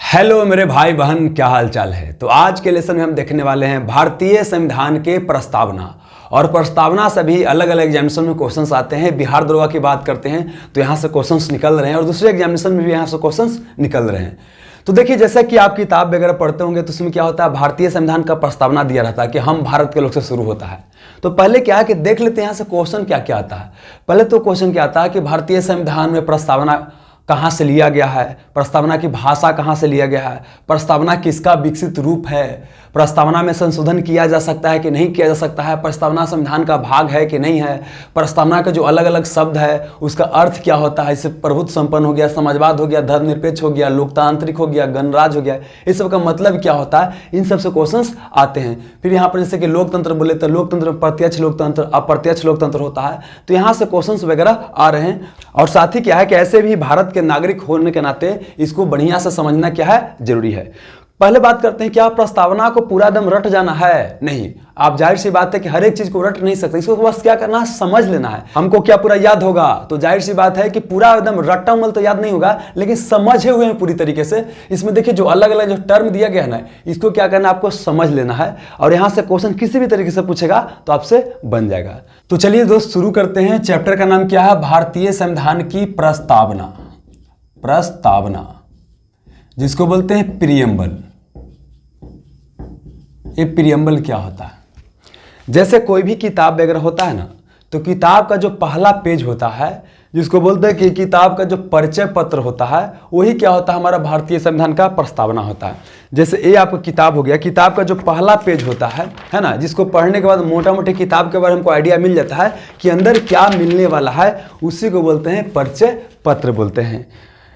Hello मेरे भाई बहन, क्या हाल चाल है। तो आज के लेसन में हम देखने वाले हैं भारतीय संविधान के प्रस्तावना। और प्रस्तावना से भी अलग अलग एग्जामिनेशन में क्वेश्चंस आते हैं। बिहार दरोगा की बात करते हैं तो यहाँ से क्वेश्चंस निकल रहे हैं और दूसरे एग्जामिनेशन में भी यहाँ से क्वेश्चंस निकल रहे हैं। तो देखिए, जैसा कि आप किताब वगैरह पढ़ते होंगे तो उसमें क्या होता है, भारतीय संविधान का प्रस्तावना दिया रहता है कि हम भारत के लोग से शुरू होता है। तो पहले क्या है कि देख लेते हैं यहाँ से क्वेश्चन क्या क्या आता है। पहले तो क्वेश्चन क्या आता है कि भारतीय संविधान में प्रस्तावना कहाँ से लिया गया है, प्रस्तावना की भाषा कहाँ से लिया गया है, प्रस्तावना किसका विकसित रूप है, प्रस्तावना में संशोधन किया जा सकता है कि नहीं किया जा सकता है, प्रस्तावना संविधान का भाग है कि नहीं है, प्रस्तावना के जो अलग अलग शब्द है उसका अर्थ क्या होता है। इससे प्रभुत्व संपन्न हो गया, समाजवाद हो गया, धर्मनिरपेक्ष हो गया, लोकतांत्रिक हो गया, गणराज्य हो गया, इस सब का मतलब क्या होता है, इन सब से क्वेश्चंस आते हैं। फिर यहाँ पर जैसे कि लोकतंत्र बोले तो लोकतंत्र में प्रत्यक्ष लोकतंत्र, अप्रत्यक्ष लोकतंत्र होता है। तो यहाँ से क्वेश्चंस वगैरह आ रहे हैं। और साथ ही क्या है कि ऐसे भी भारत के नागरिक होने के नाते इसको बढ़िया से समझना क्या है, जरूरी है। पहले बात करते हैं, क्या प्रस्तावना को पूरा दम रट जाना है? नहीं, आप जाहिर सी बात है कि हर एक चीज को रट नहीं सकते, इसको बस क्या करना है, समझ लेना है। हमको क्या पूरा याद होगा? तो जाहिर सी बात है कि पूरा एकदम रट्टा मल तो याद नहीं होगा, लेकिन समझे हुए हैं पूरी तरीके से। इसमें देखिए जो अलग अलग जो टर्म दिया गया है ना, इसको क्या करना है, आपको समझ लेना है। और यहां से क्वेश्चन किसी भी तरीके से पूछेगा तो आपसे बन जाएगा। तो चलिए दोस्त, शुरू करते हैं। चैप्टर का नाम क्या है, भारतीय संविधान की प्रस्तावना। प्रस्तावना जिसको बोलते हैं प्रियम्बल। ये प्रियम्बल क्या होता है? जैसे कोई भी किताब वगैरह होता है ना, तो किताब का जो पहला पेज होता है जिसको बोलते हैं कि किताब का जो परिचय पत्र होता है, वही क्या होता है, हमारा भारतीय संविधान का प्रस्तावना होता है। जैसे ये आपका किताब हो गया, किताब का जो पहला पेज होता है ना, जिसको पढ़ने के बाद मोटा मोटी किताब के बारे में हमको आइडिया मिल जाता है कि अंदर क्या मिलने वाला है, उसी को बोलते हैं परिचय पत्र बोलते हैं।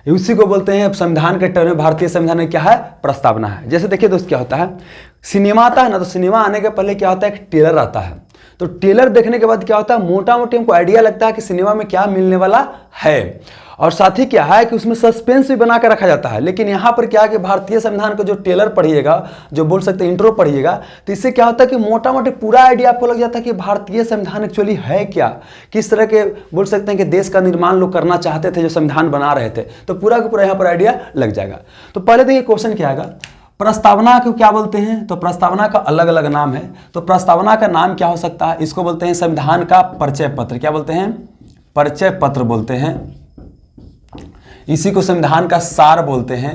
उसी को बोलते हैं संविधान के टर्म में भारतीय संविधान में क्या है, प्रस्तावना है। जैसे देखिए दोस्त, क्या होता है, सिनेमा आता है ना, तो सिनेमा आने के पहले क्या होता है, एक ट्रेलर आता है। तो ट्रेलर देखने के बाद क्या होता है, मोटा मोटी हमको आइडिया लगता है कि सिनेमा में क्या मिलने वाला है। और साथ ही क्या है कि उसमें सस्पेंस भी बना कर रखा जाता है। लेकिन यहाँ पर क्या है कि भारतीय संविधान का जो ट्रेलर पढ़िएगा, जो बोल सकते हैं इंट्रो पढ़िएगा, तो इससे क्या होता है कि मोटा मोटी पूरा आइडिया आपको लग जाता है कि भारतीय संविधान एक्चुअली है क्या, किस तरह के बोल सकते हैं कि देश का निर्माण लोग करना चाहते थे जो संविधान बना रहे थे। तो पूरा का पूरा यहाँ पर आइडिया लग जाएगा। तो पहले देखिए क्वेश्चन क्या आएगा, प्रस्तावना को क्या बोलते हैं? तो प्रस्तावना का अलग अलग नाम है। तो प्रस्तावना का नाम क्या हो सकता है? इसको बोलते हैं संविधान का परिचय पत्र। क्या बोलते हैं? परिचय पत्र बोलते हैं। इसी को संविधान का सार बोलते हैं।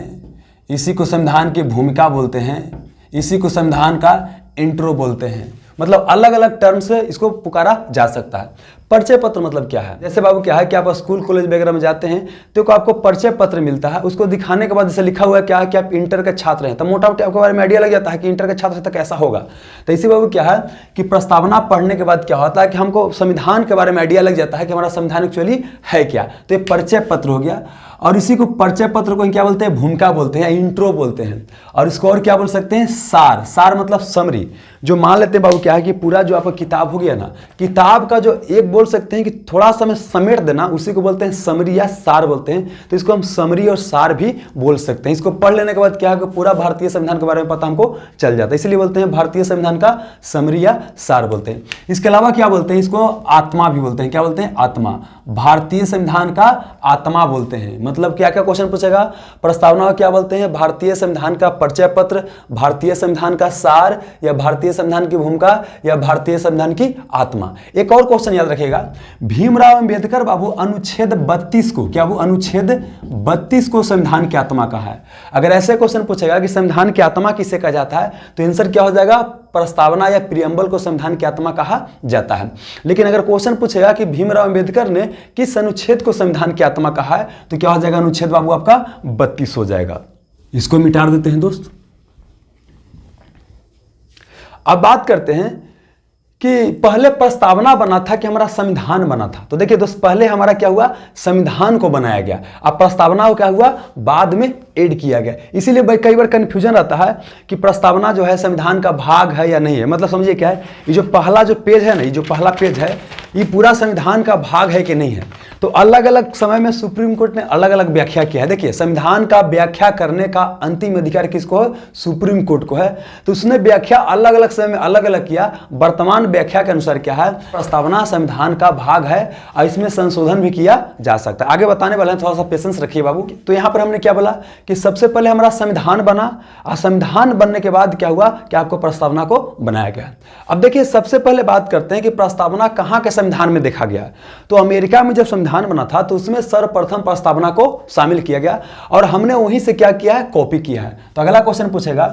इसी को संविधान की भूमिका बोलते हैं। इसी को संविधान का इंट्रो बोलते हैं। मतलब अलग अलग टर्म से इसको पुकारा जा सकता है। परिचय पत्र मतलब क्या है? जैसे बाबू क्या है कि आप स्कूल कॉलेज वगैरह में जाते हैं तो आपको परिचय पत्र मिलता है। उसको दिखाने के बाद जैसे लिखा हुआ है क्या है कि आप इंटर के छात्र हैं, तो मोटा मोटी आपके बारे में आइडिया लग जाता है कि इंटर के छात्र तक कैसा होगा। तो इसी बाबू क्या है कि प्रस्तावना पढ़ने के बाद क्या होता है कि हमको संविधान के बारे में आइडिया लग जाता है कि हमारा संविधान एक्चुअली है क्या। तो ये परिचय पत्र हो गया। और इसी को परिचय पत्र को क्या बोलते हैं, भूमिका बोलते हैं, इंट्रो बोलते हैं। और इसको और क्या बोल सकते हैं, सार। सार मतलब समरी। जो मान लेते हैं बाबू क्या है कि पूरा जो आपका किताब हो गया ना, किताब का जो एक बोल सकते हैं कि थोड़ा सा में समेट देना, उसी को बोलते हैं समरी या सार बोलते हैं। तो इसको हम समरी और सार भी बोल सकते हैं। इसको पढ़ लेने के बाद क्या है कि पूरा भारतीय संविधान के बारे में पता हमको चल जाता है। इसलिए बोलते हैं भारतीय संविधान का समरी या सार बोलते हैं। इसके अलावा क्या बोलते हैं, इसको आत्मा भी बोलते हैं। क्या बोलते हैं? आत्मा। भारतीय संविधान का आत्मा बोलते हैं। मतलब क्या क्या क्वेश्चन पूछेगा, प्रस्तावना क्या बोलते हैं, भारतीय संविधान का परिचय पत्र, भारतीय संविधान का सार, या भारतीय संविधान की भूमिका, या भारतीय संविधान की आत्मा। एक और क्वेश्चन याद रखिएगा, भीमराव अंबेडकर बाबू अनुच्छेद 32 को, क्या वो अनुच्छेद 32 को संविधान की आत्मा कहा है? अगर ऐसे क्वेश्चन पूछेगा कि संविधान की आत्मा किसे कहा जाता है, तो आंसर क्या हो जाएगा, प्रस्तावना या प्रियम्बल को संविधान की आत्मा कहा जाता है। लेकिन अगर क्वेश्चन पूछेगा कि भीमराव अंबेडकर ने किस अनुच्छेद को संविधान की आत्मा कहा है, तो क्या हो जाएगा, अनुच्छेद बाबू आपका 32 हो जाएगा। इसको मिटा देते हैं दोस्त। अब बात करते हैं कि पहले प्रस्तावना बना था कि हमारा संविधान बना था। तो देखिए दोस्त, पहले हमारा क्या हुआ, संविधान को बनाया गया। अब प्रस्तावना को क्या हुआ, बाद में ऐड किया गया। इसीलिए कई बार कंफ्यूजन रहता है कि प्रस्तावना जो है संविधान का भाग है या नहीं है। मतलब समझिए क्या है, ये जो पहला जो पेज है ना, ये जो पहला पेज है, ये पूरा संविधान का भाग है कि नहीं है। तो अलग अलग समय में सुप्रीम कोर्ट ने अलग अलग व्याख्या किया है। देखिए, संविधान का व्याख्या करने का अंतिम अधिकार किसको है? सुप्रीम कोर्ट को है। तो उसने व्याख्या अलग अलग समय में अलग अलग किया। वर्तमान व्याख्या के अनुसार क्या है? प्रस्तावना संविधान का भाग है और इसमें संशोधन भी किया जा सकता है। आगे बताने वाले हैं, थोड़ा सा पेशेंस रखिए बाबू। तो यहां पर हमने क्या बोला कि सबसे पहले हमारा संविधान बना और संविधान बनने के बाद क्या हुआ कि आपको प्रस्तावना को बनाया गया। अब देखिए, सबसे पहले बात करते हैं कि प्रस्तावना कहां के संविधान में देखा गया। तो अमेरिका में जब संविधान बना था तो उसमें सर्वप्रथम प्रस्तावना को शामिल किया गया और हमने वहीं से क्या किया है? कॉपी किया है। तो अगला क्वेश्चन पूछेगा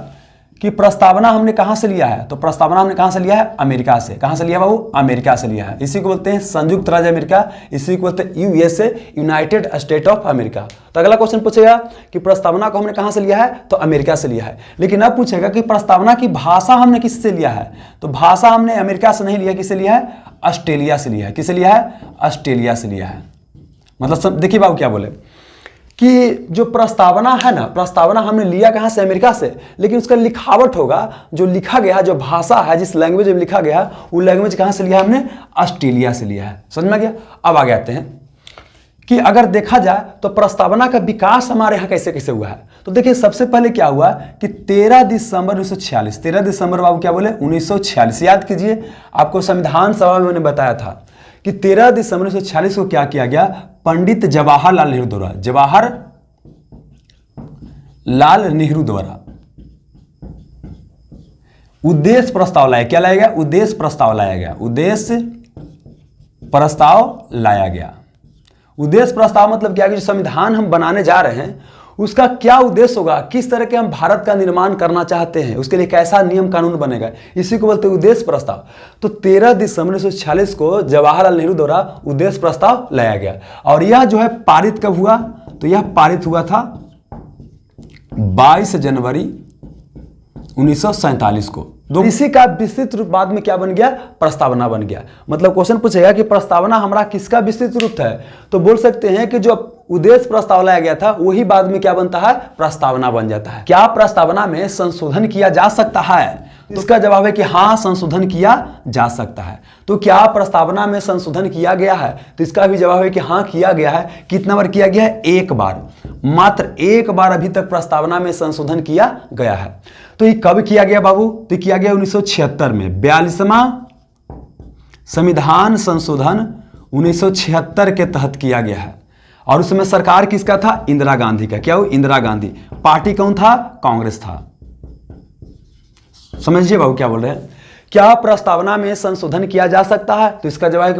कि प्रस्तावना हमने कहां से लिया है? तो प्रस्तावना हमने कहां से लिया है? अमेरिका से। कहां से लिया बाबू? अमेरिका से लिया है। इसी को बोलते हैं संयुक्त राज्य अमेरिका, इसी को बोलते हैं USA, United state of America. तो अगला क्वेश्चन पूछेगा कि प्रस्तावना को हमने कहां से लिया है? तो अमेरिका से लिया है। लेकिन अब पूछेगा कि प्रस्तावना की भाषा हमने किससे लिया है? तो भाषा हमने अमेरिका से नहीं लिया, किससे लिया है? ऑस्ट्रेलिया से लिया है। किससे लिया है? ऑस्ट्रेलिया से लिया है। मतलब देखिए बाबू क्या बोले कि जो प्रस्तावना है ना, प्रस्तावना हमने लिया कहां से? अमेरिका से। लेकिन उसका लिखावट होगा, जो लिखा गया, जो भाषा है, जिस लैंग्वेज में लिखा गया, वो लैंग्वेज कहां से लिया? हमने ऑस्ट्रेलिया से लिया है। समझ में आ गया? अब आगे आते हैं कि अगर देखा जाए तो प्रस्तावना का विकास हमारे यहाँ कैसे कैसे हुआ है। तो देखिए, सबसे पहले क्या हुआ कि 13 दिसंबर 1946, 13 दिसंबर बाबू क्या बोले? 1946। याद कीजिए, आपको संविधान सभा में मैंने बताया था कि 13 दिसंबर 1946 को क्या किया गया? पंडित जवाहरलाल नेहरू द्वारा, जवाहरलाल नेहरू द्वारा उद्देश्य प्रस्ताव लाया। क्या लाया गया? उद्देश्य प्रस्ताव लाया गया। उद्देश्य प्रस्ताव लाया गया। उद्देश्य प्रस्ताव मतलब क्या है कि जो संविधान हम बनाने जा रहे हैं उसका क्या उद्देश्य होगा, किस तरह के हम भारत का निर्माण करना चाहते हैं, उसके लिए कैसा नियम कानून बनेगा, इसी को बोलते हैं उद्देश्य प्रस्ताव। तो 13 दिसंबर 1946 को जवाहरलाल नेहरू द्वारा उद्देश्य प्रस्ताव लाया गया और यह जो है पारित कब हुआ? तो यह पारित हुआ था 22 जनवरी 1947 को। इसी का विस्तृत रूप बाद में क्या बन गया? प्रस्तावना बन गया। मतलब क्वेश्चन पूछेगा कि प्रस्तावना हमारा किसका विस्तृत रूप है? तो बोल सकते हैं कि जो उद्देश्य प्रस्ताव लाया गया था वही बाद में क्या बनता है? प्रस्तावना बन जाता है। क्या प्रस्तावना में संशोधन किया जा सकता है? इसका जवाब है कि हाँ, संशोधन किया जा सकता है। तो क्या प्रस्तावना में संशोधन किया गया है? तो इसका भी जवाब है कि हाँ, किया गया है। कितना बार किया गया है? एक बार, मात्र एक बार अभी तक प्रस्तावना में संशोधन किया गया है। तो ये कब किया गया बाबू? तो किया गया 1976 में। 42वां संविधान संशोधन 1976 के तहत किया गया है और उसमें सरकार किसका था? इंदिरा गांधी का। क्या हो? इंदिरा गांधी। पार्टी कौन था? कांग्रेस था। समझिए बाबू क्या बोल रहे हैं। क्या प्रस्तावना में संशोधन किया जा सकता है? तो इसका जवाब है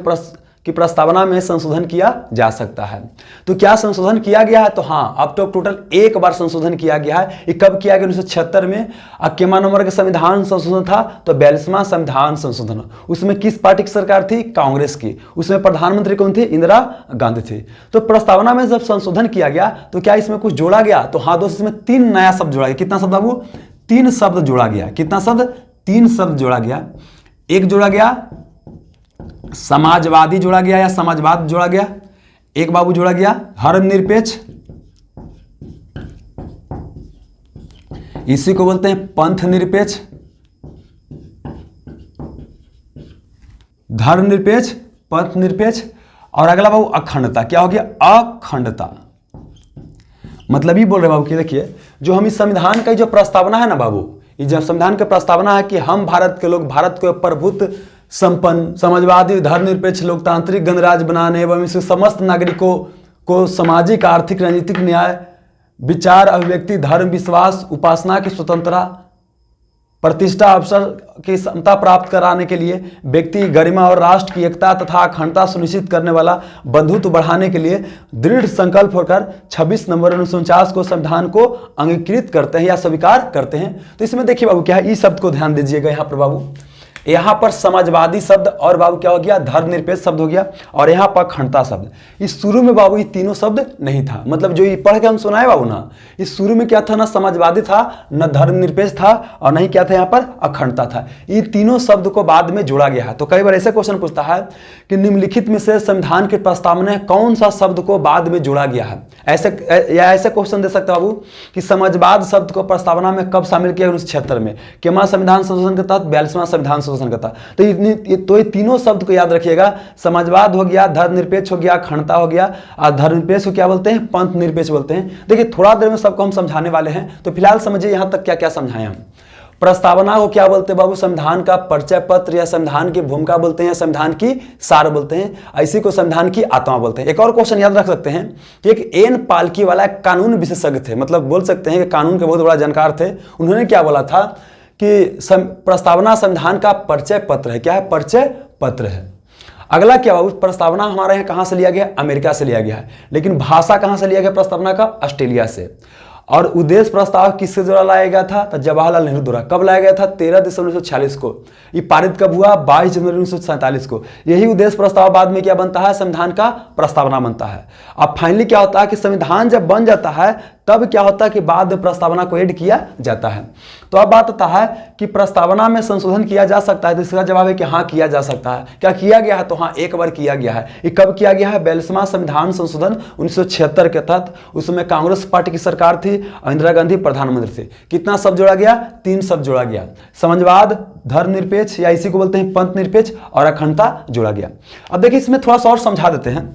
कि प्रस्तावना में संशोधन किया जा सकता है। तो क्या संशोधन किया गया है? तो हाँ, अब तो टोटल एक बार संशोधन किया गया है। ये कब किया गया? 1976 में। कितना नंबर का संविधान संशोधन था? तो 42वां संविधान संशोधन। उसमें किस पार्टी की सरकार थी? कांग्रेस की। उसमें प्रधानमंत्री कौन थी? इंदिरा गांधी थी। तो प्रस्तावना में जब संशोधन किया गया तो क्या इसमें कुछ जोड़ा गया? तो हाँ दोस्तों, इसमें 3 नया शब्द जोड़ा गया। कितना शब्द बाबू? 3 शब्द जोड़ा गया। कितना शब्द? 3 शब्द जोड़ा गया। एक जोड़ा गया समाजवादी जोड़ा गया या समाजवाद जोड़ा गया। एक बाबू जोड़ा गया धर्मनिरपेक्ष, इसी को बोलते हैं पंथ निरपेक्ष, धर्मनिरपेक्ष, पंथ निरपेक्ष। और अगला बाबू अखंडता। क्या हो गया? अखंडता। मतलब ये बोल रहे बाबू कि देखिए, जो हम इस संविधान का जो प्रस्तावना है ना बाबू, ये जब संविधान का प्रस्तावना है कि हम भारत के लोग भारत को प्रभुत्व संपन्न, समाजवादी, धर्मनिरपेक्ष, लोकतांत्रिक गणराज्य बनाने एवं इसके समस्त नागरिकों को सामाजिक, आर्थिक, राजनीतिक न्याय, विचार, अभिव्यक्ति, धर्म, विश्वास, उपासना की स्वतंत्रता, प्रतिष्ठा, अवसर की समता प्राप्त कराने के लिए, व्यक्ति गरिमा और राष्ट्र की एकता तथा अखंडता सुनिश्चित करने वाला बंधुत्व बढ़ाने के लिए दृढ़ संकल्प होकर 26 नवंबर 1949 को संविधान को अंगीकृत करते हैं या स्वीकार करते हैं। तो इसमें देखिए बाबू क्या है, इस शब्द को ध्यान दीजिएगा यहाँ पर बाबू। यहाँ पर समाजवादी शब्द और बाबू क्या हो गया? धर्मनिरपेक्ष शब्द हो गया। और यहाँ पर अखंडता शब्द। इस शुरू में बाबू ये तीनों शब्द नहीं था। मतलब जो ये पढ़ के हम सुनाए बाबू ना, इस शुरू में क्या था? ना समाजवादी था, न धर्मनिरपेक्ष था और नहीं क्या था? यहाँ पर अखंडता था। ये तीनों शब्द को बाद में जोड़ा गया है। तो कई बार ऐसे क्वेश्चन पूछता है कि निम्नलिखित में से संविधान के प्रस्तावना में कौन सा शब्द को बाद में जोड़ा गया है? ऐसे क्वेश्चन दे सकते बाबू कि समाजवाद शब्द को प्रस्तावना में कब शामिल किया? 1976 में। कितना संविधान संशोधन के तहत? 42वां संविधान संशोधन शोषण करता। तो ये तीनों शब्द को याद रखिएगा, समाजवाद हो गया, धर्मनिरपेक्ष हो गया, अखंडता हो गया, और धर्मनिरपेक्ष को क्या बोलते हैं, पंथ निरपेक्ष बोलते हैं। देखिए थोड़ा देर में सबको हम समझाने वाले हैं, तो फिलहाल समझिए यहाँ तक क्या क्या समझाएं हम। प्रस्तावना को क्या बोलते हैं बाबू, संविधान का परिचय पत्र या संविधान की भूमिका बोलते हैं, या संविधान की सार बोलते हैं, इसी को संविधान की आत्मा बोलते हैं। एक और क्वेश्चन याद रख सकते हैं कि एक एन पालकी वाला एक कानून विशेषज्ञ थे, मतलब बोल सकते हैं कि कानून के बहुत बड़ा जानकार थे। उन्होंने क्या बोला था कि प्रस्तावना संविधान का परिचय पत्र है। क्या है, परिचय पत्र है। अगला क्या बाबू, प्रस्तावना हमारे यहाँ कहाँ से लिया गया, अमेरिका से लिया गया है। लेकिन भाषा कहाँ से लिया गया प्रस्तावना का, ऑस्ट्रेलिया से। और उद्देश्य प्रस्ताव किसके द्वारा लाया गया था, तो जवाहरलाल नेहरू द्वारा। कब लाया गया था, 13 दिसंबर 1946 को। ये पारित कब हुआ, 22 जनवरी 1947 को। यही उद्देश्य प्रस्ताव बाद में क्या बनता है, संविधान का प्रस्तावना बनता है। अब फाइनली क्या होता है कि संविधान जब बन जाता है तब क्या होता है कि बाद में प्रस्तावना को ऐड किया जाता है। तो अब बात आता है कि प्रस्तावना में संशोधन किया जा सकता है, तो इसका जवाब है कि हाँ किया जा सकता है। क्या किया गया है, तो हाँ एक बार किया गया है। ये कब किया गया है, 42वां संविधान संशोधन 1976 के तहत। उसमें कांग्रेस पार्टी की सरकार थी, इंदिरा गांधी प्रधानमंत्री थे। कितना शब्द जोड़ा गया, 3 शब्द जोड़ा गया, समाजवाद, धर्मनिरपेक्ष या इसी को बोलते हैं पंथ निरपेक्ष, और अखंडता जोड़ा गया। अब देखिए इसमें थोड़ा सा और समझा देते हैं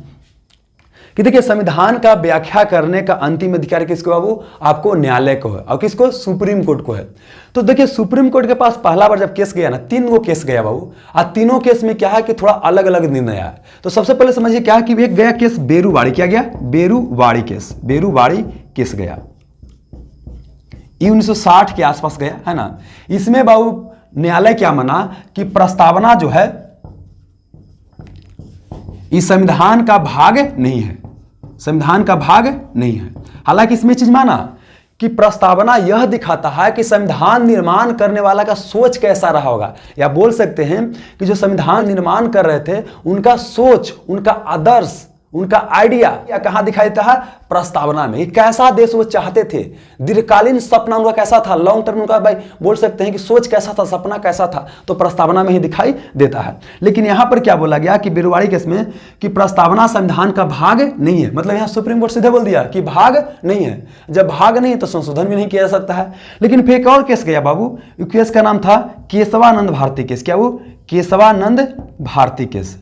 कि देखिए संविधान का व्याख्या करने का अंतिम अधिकार किसको बाबू, आपको न्यायालय को है, और किसको, सुप्रीम कोर्ट को है। तो देखिए सुप्रीम कोर्ट के पास पहला बार जब केस गया ना, 3 गो केस गया बाबू, और तीनों केस में क्या है कि थोड़ा अलग अलग निर्णय आया। तो सबसे पहले समझिए क्या है कि एक गया केस बेरूवाड़ी, क्या गया, बेरूवाड़ी केस, बेरूवाड़ी केस गया। ये 1960 के आसपास गया है ना। इसमें बाबू न्यायालय क्या माना कि प्रस्तावना जो है इस संविधान का भाग नहीं है, संविधान का भाग नहीं है। हालांकि इसमें चीज माना कि प्रस्तावना यह दिखाता है कि संविधान निर्माण करने वाला का सोच कैसा रहा होगा, या बोल सकते हैं कि जो संविधान निर्माण कर रहे थे उनका सोच, उनका आदर्श, उनका आइडिया या कहां दिखाई देता है, प्रस्तावना में। कैसा देश वो चाहते थे, दीर्घकालीन सपना उनका कैसा था, लॉन्ग टर्म उनका भाई बोल सकते हैं कि सोच कैसा था, सपना कैसा था, तो प्रस्तावना में ही दिखाई देता है। लेकिन यहां पर क्या बोला गया कि बेरूवाड़ी केस में कि प्रस्तावना संविधान का भाग नहीं है। मतलब यहां सुप्रीम कोर्ट सीधे बोल दिया कि भाग नहीं है। जब भाग नहीं है तो संशोधन भी नहीं किया जा सकता है। लेकिन फिर एक और केस गया बाबू, केस का नाम था केशवानंद भारती केस। क्या वो, केशवानंद भारती केस,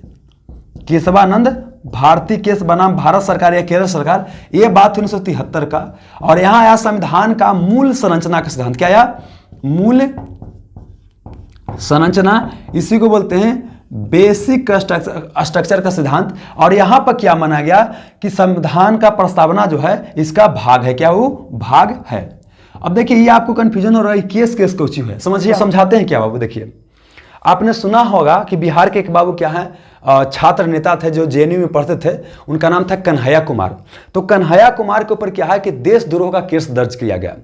केशवानंद भारती केस बनाम भारत सरकार या केरल सरकार। यह बात 1973 का। और यहां आया संविधान का मूल संरचना का सिद्धांत। क्या आया, मूल संरचना, इसी को बोलते हैं बेसिक स्ट्रक्चर का सिद्धांत। और यहां पर क्या माना गया कि संविधान का प्रस्तावना जो है इसका भाग है। क्या वो भाग है। अब देखिए ये आपको कंफ्यूजन हो रहा है, केस केस को क्यों है, समझिए समझाते हैं क्या बाबू। देखिए आपने सुना होगा कि बिहार के एक बाबू क्या है, छात्र नेता थे जो जेएनयू में पढ़ते थे, उनका नाम था कन्हैया कुमार। तो कन्हैया कुमार के ऊपर क्या है कि देशद्रोह का केस दर्ज किया गया।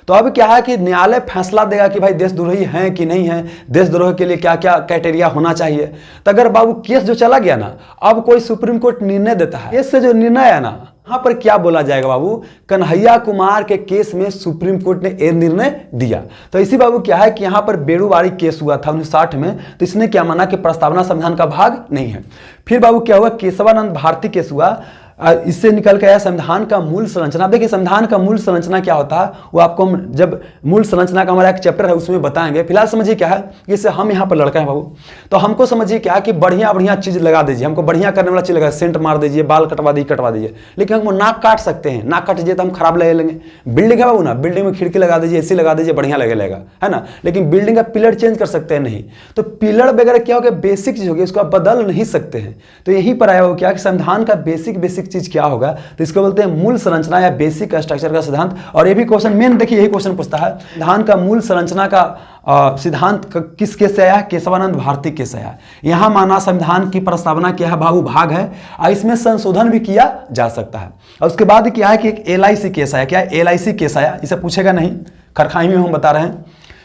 तो अब क्या है कि न्यायालय फैसला देगा कि भाई देशद्रोही हैं कि नहीं है, देशद्रोह के लिए क्या क्या क्राइटेरिया होना चाहिए। तो अगर बाबू केस जो चला गया ना, अब कोई सुप्रीम कोर्ट निर्णय देता है, इससे जो निर्णय है ना, यहां पर क्या बोला जाएगा बाबू, कन्हैया कुमार के केस में सुप्रीम कोर्ट ने यह निर्णय दिया। तो इसी बाबू क्या है कि यहां पर बेरूवाड़ी केस हुआ था 1960 में। तो इसने क्या माना कि प्रस्तावना संविधान का भाग नहीं है। फिर बाबू क्या हुआ, केशवानंद भारती केस हुआ। इससे निकल के आया संविधान का मूल संरचना। देखिए संविधान का मूल संरचना क्या होता है वो आपको हम जब मूल संरचना का हमारा एक चैप्टर है उसमें बताएंगे। फिलहाल समझिए क्या है, जैसे हम यहाँ पर लड़का है बाबू, तो हमको समझिए क्या है कि बढ़िया बढ़िया चीज लगा दीजिए, हमको बढ़िया करने वाला चीज लगा, सेंट मार दीजिए, बाल कटवा दीजिए। लेकिन हमको नाक काट सकते हैं, नाक काट दीजिए तो हम खराब लगे लेंगे। बिल्डिंग है बाबू ना, बिल्डिंग में खिड़की लगा दीजिए, एसी लगा दीजिए, बढ़िया लगेगा, है ना। लेकिन बिल्डिंग का पिलर चेंज कर सकते हैं नहीं। तो पिलर वगैरह क्या होगा, बेसिक चीज होगी, उसको आप बदल नहीं सकते हैं। तो यही पर आया हो क्या कि संविधान का बेसिक चीज क्या होगा, तो इसको बोलते हैं मूल संरचना या बेसिक स्ट्रक्चर का सिद्धांत। और ये भी क्वेश्चन मेन देखिए, यही क्वेश्चन पूछता है, संविधान का मूल संरचना का सिद्धांत किस केस से आया, केशवानंद भारती केस से आया। यहां माना संविधान की प्रस्तावना क्या है, बाबू भाग है, और इसमें संशोधन भी किया जा सकता है। और उसके बाद क्या है कि एक LIC केस आया। क्या है, LIC केस आया, इसे पूछेगा नहीं, खरखाई में हम बता रहे हैं,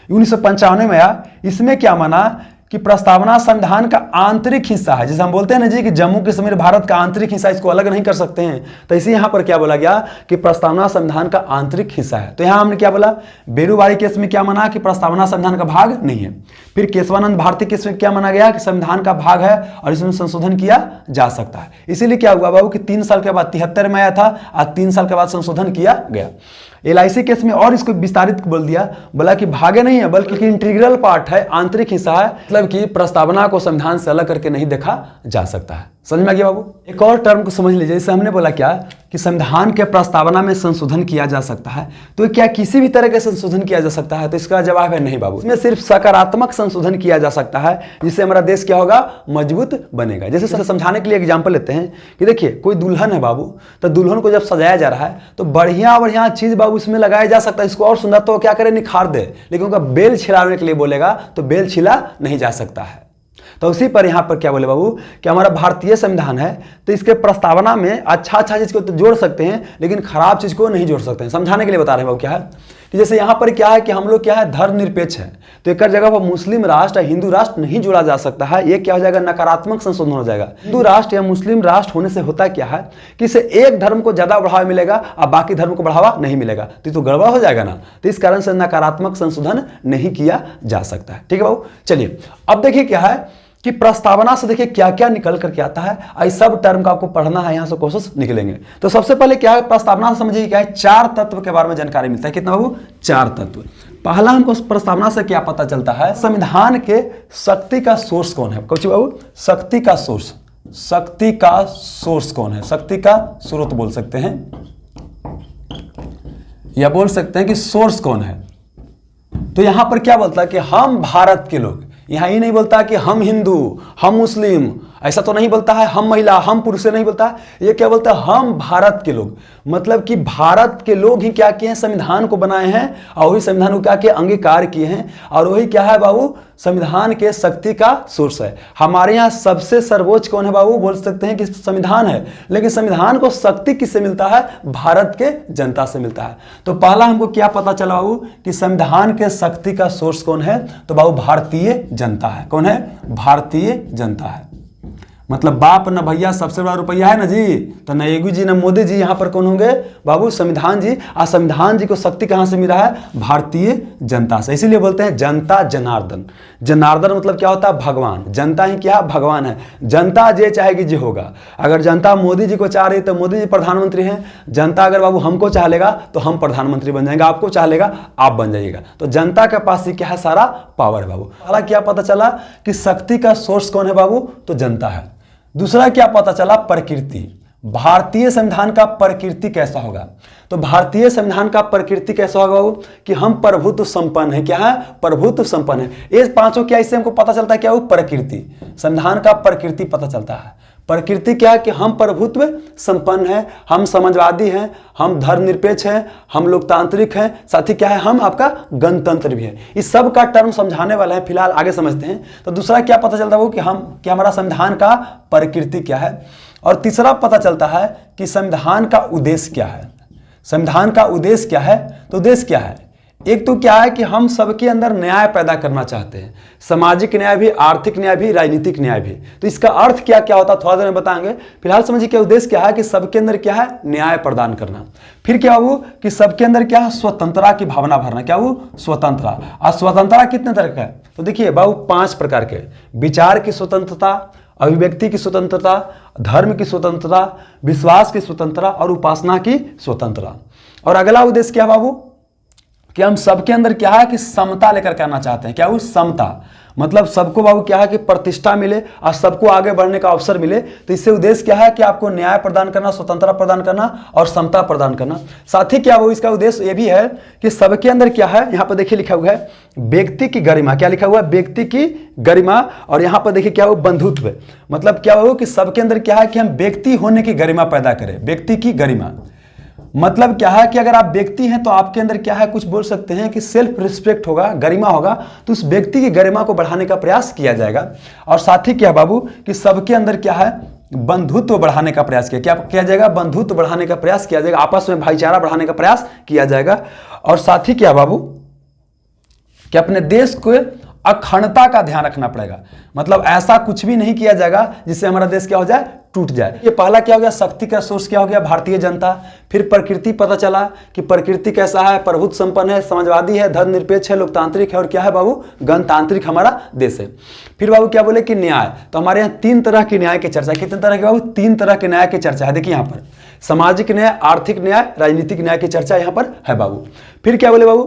1995 में आया। इसमें क्या माना कि प्रस्तावना संविधान का आंतरिक हिस्सा है। जैसे हम बोलते हैं ना जी कि जम्मू कश्मीर भारत का आंतरिक हिस्सा, इसको अलग नहीं कर सकते हैं। तो इसी यहां पर क्या बोला गया कि प्रस्तावना संविधान का आंतरिक हिस्सा है। तो यहां हमने क्या बोला, बेरूवाड़ी केस में क्या माना कि प्रस्तावना संविधान का भाग नहीं है। फिर केशवानंद भारती केस में क्या माना गया कि संविधान का भाग है और इसमें संशोधन किया जा सकता है। इसीलिए क्या हुआ बाबू कि 3 साल के बाद 73 में आया था और 3 साल के बाद संशोधन किया गया। LIC केस में और इसको विस्तारित बोल दिया, बोला कि भागे नहीं है बल्कि इंटीग्रल पार्ट है, आंतरिक हिस्सा है, मतलब कि प्रस्तावना को संविधान से अलग करके नहीं देखा जा सकता है। समझ में आ गया बाबू? एक और टर्म को समझ लीजिए, जैसे हमने बोला क्या कि संविधान के प्रस्तावना में संशोधन किया जा सकता है, तो क्या किसी भी तरह के संशोधन किया जा सकता है? तो इसका जवाब है नहीं बाबू, इसमें सिर्फ सकारात्मक संशोधन किया जा सकता है, जिससे हमारा देश क्या होगा, मजबूत बनेगा। जैसे समझाने के लिए एग्जाम्पल लेते हैं कि देखिए कोई दुल्हन है बाबू, तो दुल्हन को जब सजाया जा रहा है तो बढ़िया बढ़िया चीज बाबू इसमें लगाया जा सकता है, इसको और सुंदर तो क्या करे, निखार दे, लेकिन उनका बेल छिड़ाने के लिए बोलेगा तो बेल छिला नहीं जा सकता है। तो उसी पर यहाँ पर क्या बोले बाबू कि हमारा भारतीय संविधान है, तो इसके प्रस्तावना में अच्छा चीज को तो जोड़ सकते हैं, लेकिन खराब चीज को नहीं जोड़ सकते हैं। समझाने के लिए बता रहे हैं बाबू क्या है कि जैसे यहाँ पर क्या है कि हम लोग क्या है, धर्मनिरपेक्ष है, तो एक जगह पर मुस्लिम राष्ट्र या हिंदू राष्ट्र नहीं जोड़ा जा सकता है। ये क्या हो जाएगा, नकारात्मक संशोधन हो जाएगा। हिंदू राष्ट्र या मुस्लिम राष्ट्र होने से होता क्या है कि इसे एक धर्म को ज्यादा बढ़ावा मिलेगा और बाकी धर्म को बढ़ावा नहीं मिलेगा, तो ये तो गड़बड़ हो जाएगा ना। तो इस कारण से नकारात्मक संशोधन नहीं किया जा सकता है। ठीक है बाबू, चलिए अब देखिए क्या है कि प्रस्तावना से देखिए क्या क्या निकल करके आता है, इस सब टर्म का आपको पढ़ना है, यहां से क्वेश्चन निकलेंगे। तो सबसे पहले क्या है, प्रस्तावना से समझिए क्या है, 4 तत्व के बारे में जानकारी मिलता है। कितना बाबू, 4 तत्व। पहला हमको प्रस्तावना से क्या पता चलता है, संविधान के शक्ति का सोर्स कौन है। कौन बाबू, शक्ति का सोर्स, शक्ति का सोर्स कौन है, शक्ति का स्रोत बोल सकते हैं, या बोल सकते हैं कि सोर्स कौन है। तो यहां पर क्या बोलता है कि हम भारत के लोग, यहां ये नहीं बोलता कि हम हिंदू, हम मुस्लिम, ऐसा तो नहीं बोलता है, हम महिला, हम पुरुष नहीं बोलता है। ये क्या बोलता है, हम भारत के लोग, मतलब कि भारत के लोग ही क्या किए हैं, संविधान को बनाए हैं और वही संविधान को क्या किए, अंगीकार किए हैं, और वही क्या है बाबू, संविधान के शक्ति का सोर्स है। हमारे यहाँ सबसे सर्वोच्च कौन है बाबू, बोल सकते हैं कि संविधान है, लेकिन संविधान को शक्ति किससे मिलता है, भारत के जनता से मिलता है। तो पहला हमको क्या पता चला बाबू कि संविधान के शक्ति का सोर्स कौन है, तो बाबू भारतीय जनता है। कौन है, भारतीय जनता है। मतलब बाप न भैया सबसे बड़ा रुपया है ना जी, तो न योगी जी न मोदी जी, यहाँ पर कौन होंगे बाबू, संविधान जी। और संविधान जी को शक्ति कहाँ से मिला है, भारतीय जनता से। इसीलिए बोलते हैं जनता जनार्दन। जनार्दन मतलब क्या होता है, भगवान। जनता ही क्या, भगवान है। जनता जे चाहेगी जे होगा। अगर जनता मोदी जी को चाह रही तो मोदी जी प्रधानमंत्री हैं, जनता अगर बाबू हमको चाह लेगा तो हम प्रधानमंत्री बन जाएंगे, आपको चाह लेगा आप बन जाइएगा। तो जनता के पास ही क्या है, सारा पावर है बाबू। पहला क्या पता चला कि शक्ति का सोर्स कौन है बाबू, तो जनता है। दूसरा क्या पता चला, प्रकृति। भारतीय संविधान का प्रकृति कैसा होगा, तो भारतीय संविधान का प्रकृति कैसा होगा बाबू कि हम प्रभुत्व संपन्न है। क्या है, प्रभुत्व संपन्न है। ये पांचों क्या, इससे हमको पता चलता है क्या, वो प्रकृति, संविधान का प्रकृति पता चलता है। प्रकृति क्या है कि हम प्रभुत्व संपन्न है, हम समाजवादी हैं, हम धर्मनिरपेक्ष हैं, हम लोकतांत्रिक हैं, साथ ही क्या है, हम आपका गणतंत्र भी है। इस सब का टर्म समझाने वाला है, फिलहाल आगे समझते हैं। तो दूसरा क्या पता चलता है वो कि हम क्या, हमारा संविधान का प्रकृति क्या है। और तीसरा पता चलता है कि संविधान का उद्देश्य क्या है। संविधान का उद्देश्य क्या है, तो उद्देश्य क्या है, एक तो क्या है कि हम सबके अंदर न्याय पैदा करना चाहते हैं, सामाजिक न्याय भी, आर्थिक न्याय भी, राजनीतिक न्याय भी। तो इसका अर्थ क्या क्या होता है थोड़ा देर में बताएंगे। फिलहाल समझिए क्या उद्देश्य क्या है कि सबके अंदर क्या है, न्याय प्रदान करना। फिर क्या हो कि सबके अंदर क्या है, स्वतंत्रता की भावना भरना। क्या हो, स्वतंत्रता। और स्वतंत्रता कितने तरह का है, तो देखिए बाबू 5 प्रकार के, विचार की स्वतंत्रता, अभिव्यक्ति की स्वतंत्रता, धर्म की स्वतंत्रता, विश्वास की स्वतंत्रता और उपासना की स्वतंत्रता। और अगला उद्देश्य क्या बाबू कि हम सबके अंदर क्या है कि समता लेकर के आना चाहते हैं। क्या वो समता, मतलब सबको बाबू क्या है कि प्रतिष्ठा मिले और सबको आगे बढ़ने का अवसर मिले। तो इससे उद्देश्य क्या है कि आपको न्याय प्रदान करना, स्वतंत्रता प्रदान करना और समता प्रदान करना। साथ ही क्या वो इसका उद्देश्य ये भी है कि सबके अंदर क्या है, यहाँ पर देखिए लिखा हुआ है व्यक्ति की गरिमा। क्या लिखा हुआ है, व्यक्ति की गरिमा। और यहाँ पर देखिए क्या हो, बंधुत्व। मतलब क्या हो कि सबके अंदर क्या है कि हम व्यक्ति होने की गरिमा पैदा करें, व्यक्ति की गरिमा। मतलब क्या है कि अगर आप व्यक्ति हैं तो आपके अंदर क्या है, कुछ बोल सकते हैं कि सेल्फ रिस्पेक्ट होगा, गरिमा होगा, तो उस व्यक्ति की गरिमा को बढ़ाने का प्रयास किया जाएगा। और साथ ही क्या बाबू कि सबके अंदर क्या है, बंधुत्व बढ़ाने का प्रयास क्या किया जाएगा, बंधुत्व बढ़ाने का प्रयास किया जाएगा, आपस में भाईचारा बढ़ाने का प्रयास किया जाएगा। और साथ ही क्या बाबू कि अपने देश को अखंडता का ध्यान रखना पड़ेगा। मतलब ऐसा कुछ भी नहीं किया जाएगा जिससे हमारा देश क्या हो जाए, टूट जाए। ये पहला क्या हो गया, शक्ति का सोर्स क्या हो गया, भारतीय जनता। फिर प्रकृति पता चला कि प्रकृति कैसा है, प्रभुत्व संपन्न है, समाजवादी है, धर्मनिरपेक्ष है, लोकतांत्रिक है और क्या है बाबू, गणतांत्रिक हमारा देश है। फिर बाबू क्या बोले कि न्याय। तो हमारे यहाँ 3 तरह की न्याय की चर्चा। कितने तरह के बाबू, 3 तरह के न्याय की चर्चा है। देखिए यहाँ पर सामाजिक न्याय, आर्थिक न्याय, राजनीतिक न्याय की चर्चा यहाँ पर है बाबू। फिर क्या बोले बाबू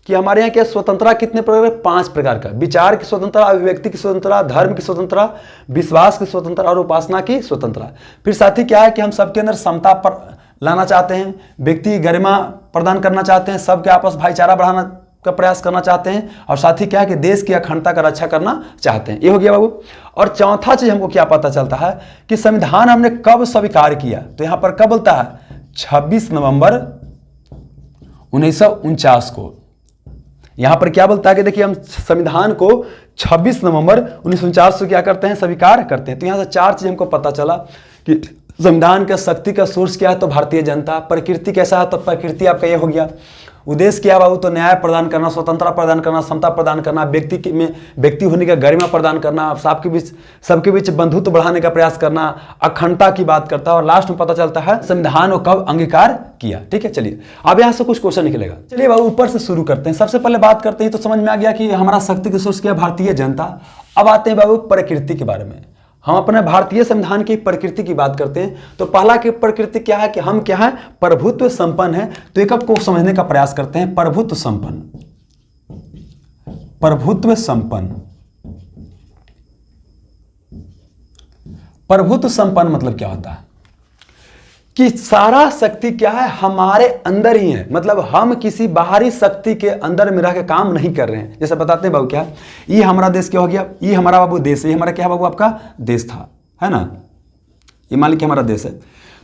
कि हमारे यहाँ क्या स्वतंत्रता कितने प्रकार है? 5 प्रकार का। विचार की स्वतंत्रता, अभिव्यक्ति की स्वतंत्रता, धर्म की स्वतंत्रता, विश्वास की स्वतंत्रता और उपासना की स्वतंत्रता। फिर साथ ही क्या है कि हम सबके अंदर समता पर लाना चाहते हैं, व्यक्ति गरिमा प्रदान करना चाहते हैं, सबके आपस भाईचारा बढ़ाना का प्रयास करना चाहते हैं, और साथ ही क्या है कि देश की अखंडता का रक्षा करना चाहते हैं। ये हो गया बाबू। और चौथा चीज हमको क्या पता चलता है कि संविधान हमने कब स्वीकार किया? तो यहां पर कब बोलता है? 26 नवंबर 1949 को। यहां पर क्या बोलता है कि देखिए हम संविधान को 26 नवंबर 1949 को क्या करते हैं? स्वीकार करते हैं। तो यहां से 4 चीज हमको पता चला कि संविधान का शक्ति का सोर्स क्या है? तो भारतीय जनता। प्रकृति कैसा है? तो प्रकृति आपका ये हो गया। उद्देश्य क्या है बाबू? तो न्याय प्रदान करना, स्वतंत्रता प्रदान करना, समता प्रदान करना, व्यक्ति होने का गरिमा प्रदान करना, सबके बीच बंधुत्व बढ़ाने का प्रयास करना, अखंडता की बात करता है। और लास्ट में पता चलता है संविधान को कब अंगीकार किया। ठीक है, चलिए अब यहां से कुछ क्वेश्चन निकलेगा। चलिए बाबू ऊपर से शुरू करते हैं। सबसे पहले बात करते हैं तो समझ में आ गया कि हमारा शक्ति का सोर्स क्या है? भारतीय जनता। अब आते हैं बाबू प्रकृति के बारे में। हम अपने भारतीय संविधान की प्रकृति की बात करते हैं तो पहला की प्रकृति क्या है कि हम क्या है? प्रभुत्व संपन्न है। तो एक को समझने का प्रयास करते हैं। प्रभुत्व संपन्न, प्रभुत्व संपन्न, प्रभुत्व संपन्न मतलब क्या होता है कि सारा शक्ति क्या है? हमारे अंदर ही है। मतलब हम किसी बाहरी शक्ति के अंदर में रह के काम नहीं कर रहे हैं। जैसे बताते हैं बाबू क्या, ये हमारा देश क्या हो गया? ये हमारा बाबू देश है। ये हमारा क्या है बाबू? आपका देश था, है ना? ये मान लीजिए हमारा देश है।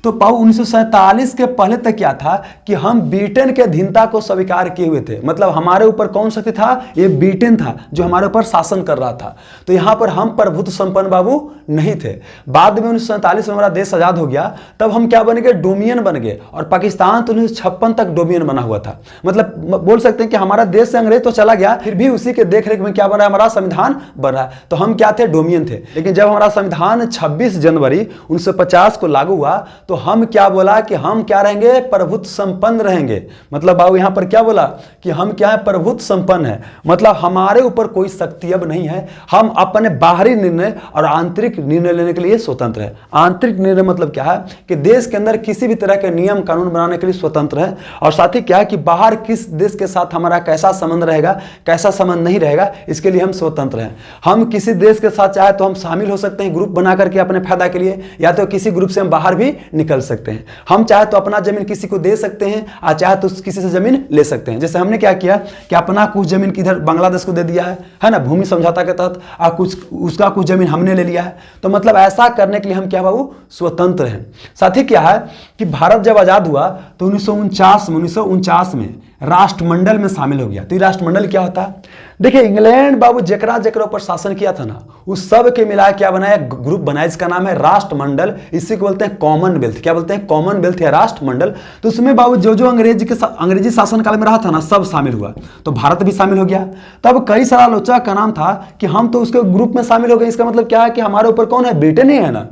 तो बाबू 1947 के पहले तक क्या था कि हम ब्रिटेन के अधीनता को स्वीकार किए हुए थे। मतलब हमारे ऊपर कौन शक्ति था? ये ब्रिटेन था जो हमारे ऊपर शासन कर रहा था। तो यहां पर हम प्रभुत्व संपन्न बाबू नहीं थे। बाद में 1947 में हमारा देश आजाद हो गया, तब हम क्या बन गए? डोमिनियन बन गए। और पाकिस्तान तो 1956 तक डोमिनियन बना हुआ था। मतलब बोल सकते हैं कि हमारा देश से अंग्रेज तो चला गया, फिर भी उसी के देखरेख में क्या बन रहा है? हमारा संविधान बन रहा है। तो हम क्या थे? डोमिनियन थे। लेकिन जब हमारा संविधान 26 जनवरी 1950 को लागू हुआ तो हम क्या बोला कि हम क्या रहेंगे? प्रभुत्व संपन्न रहेंगे। मतलब बाबू यहां पर क्या बोला कि हम क्या है? प्रभुत्व संपन्न है। मतलब हमारे ऊपर कोई शक्ति अब नहीं है। हम अपने बाहरी निर्णय और आंतरिक निर्णय लेने के लिए स्वतंत्र है। आंतरिक निर्णय मतलब क्या है कि देश के अंदर किसी भी तरह के नियम कानून बनाने के लिए स्वतंत्र है। और साथ ही क्या है कि बाहर किस देश के साथ हमारा कैसा संबंध रहेगा, कैसा संबंध नहीं रहेगा, इसके लिए हम स्वतंत्र हैं। हम किसी देश के साथ चाहे तो हम शामिल हो सकते हैं ग्रुप बना करके अपने फायदा के लिए, या तो किसी ग्रुप से हम बाहर भी निकल सकते हैं। हम चाहे तो अपना जमीन किसी को दे सकते हैं और चाहे तो किसी से जमीन ले सकते हैं। जैसे हमने क्या किया कि अपना कुछ जमीन किधर बांग्लादेश को दे दिया है ना, भूमि समझौता के तहत, और कुछ उसका कुछ जमीन हमने ले लिया है। तो मतलब ऐसा करने के लिए हम क्या बाबू? स्वतंत्र हैं। साथ ही क्या है कि भारत जब आजाद हुआ तो 1949 में राष्ट्रमंडल में शामिल हो गया। तो ये राष्ट्रमंडल क्या होता है? देखिए इंग्लैंड बाबू जकरा ऊपर शासन किया था ना, उस सब के मिला क्या बनाया? ग्रुप बनाया, इसका नाम है राष्ट्रमंडल। इसी को बोलते हैं कॉमनवेल्थ। क्या बोलते हैं? कॉमनवेल्थ या राष्ट्रमंडल। तो उसमें बाबू जो अंग्रेजी शासन काल में रहा था ना, सब शामिल हुआ। तो भारत भी शामिल हो गया। तब कई सारा आलोचक का नाम था कि हम तो उसके ग्रुप में शामिल हो गए। इसका मतलब क्या है कि हमारे ऊपर कौन है? ब्रिटेन ही है ना।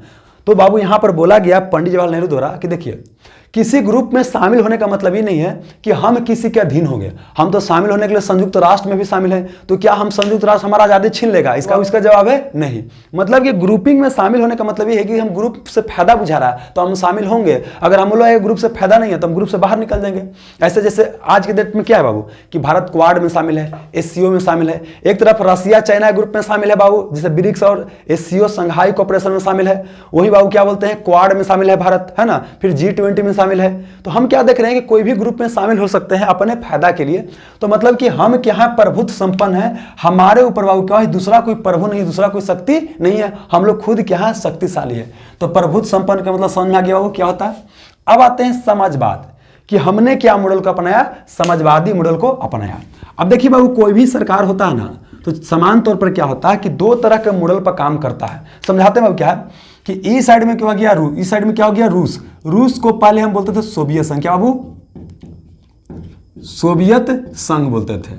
तो बाबू यहां पर बोला गया पंडित जवाहरलाल नेहरू द्वारा कि देखिए किसी ग्रुप में शामिल होने का मतलब ही नहीं है कि हम किसी के अधीन हो गए। हम तो शामिल होने के लिए संयुक्त राष्ट्र में भी शामिल है। तो क्या हम संयुक्त राष्ट्र हमारा आजादी छीन लेगा? इसका जवाब है नहीं। मतलब कि ग्रुपिंग में शामिल होने का मतलब ये है कि हम ग्रुप से फायदा बुझा रहा है तो हम शामिल होंगे। अगर हम लोग ग्रुप से फायदा नहीं है तो हम ग्रुप से बाहर निकल जाएंगे। ऐसे जैसे आज के डेट में क्या है बाबू कि भारत क्वाड में शामिल है, SCO में शामिल है। एक तरफ रसिया चाइना ग्रुप में शामिल है बाबू, जैसे ब्रिक्स और SCO संघाई कोऑपरेशन में शामिल है। वही बाबू क्या बोलते हैं? क्वाड में शामिल है भारत, है ना। फिर G20 में शामिल है। तो हम क्या देख रहे हैं कि कोई भी ग्रुप में शामिल हो सकते हैं अपने फायदा के लिए। तो मतलब कि हम क्या है? प्रभुत्व संपन्न है। हमारे ऊपर बाबू क्या है? दूसरा कोई प्रभु नहीं, दूसरा कोई शक्ति नहीं है। हम लोग खुद क्या है? शक्तिशाली है। तो प्रभुत्व संपन्न का मतलब समझ में आ गया बाबू क्या होता है। अब आते हैं समाजवाद कि हमने क्या मॉडल को अपनाया? समाजवादी मॉडल को अपनाया। अब देखिए बाबू कोई भी सरकार होता है ना तो समान तौर पर क्या होता है कि 2 तरह के मॉडल पर काम करता है। समझाते हैं बाबू क्या है कि इस साइड में क्या हो गया? रूस। इस साइड में क्या हो गया? रूस। रूस को पहले हम बोलते थे सोवियत संघ। क्या बाबू? सोवियत संघ बोलते थे।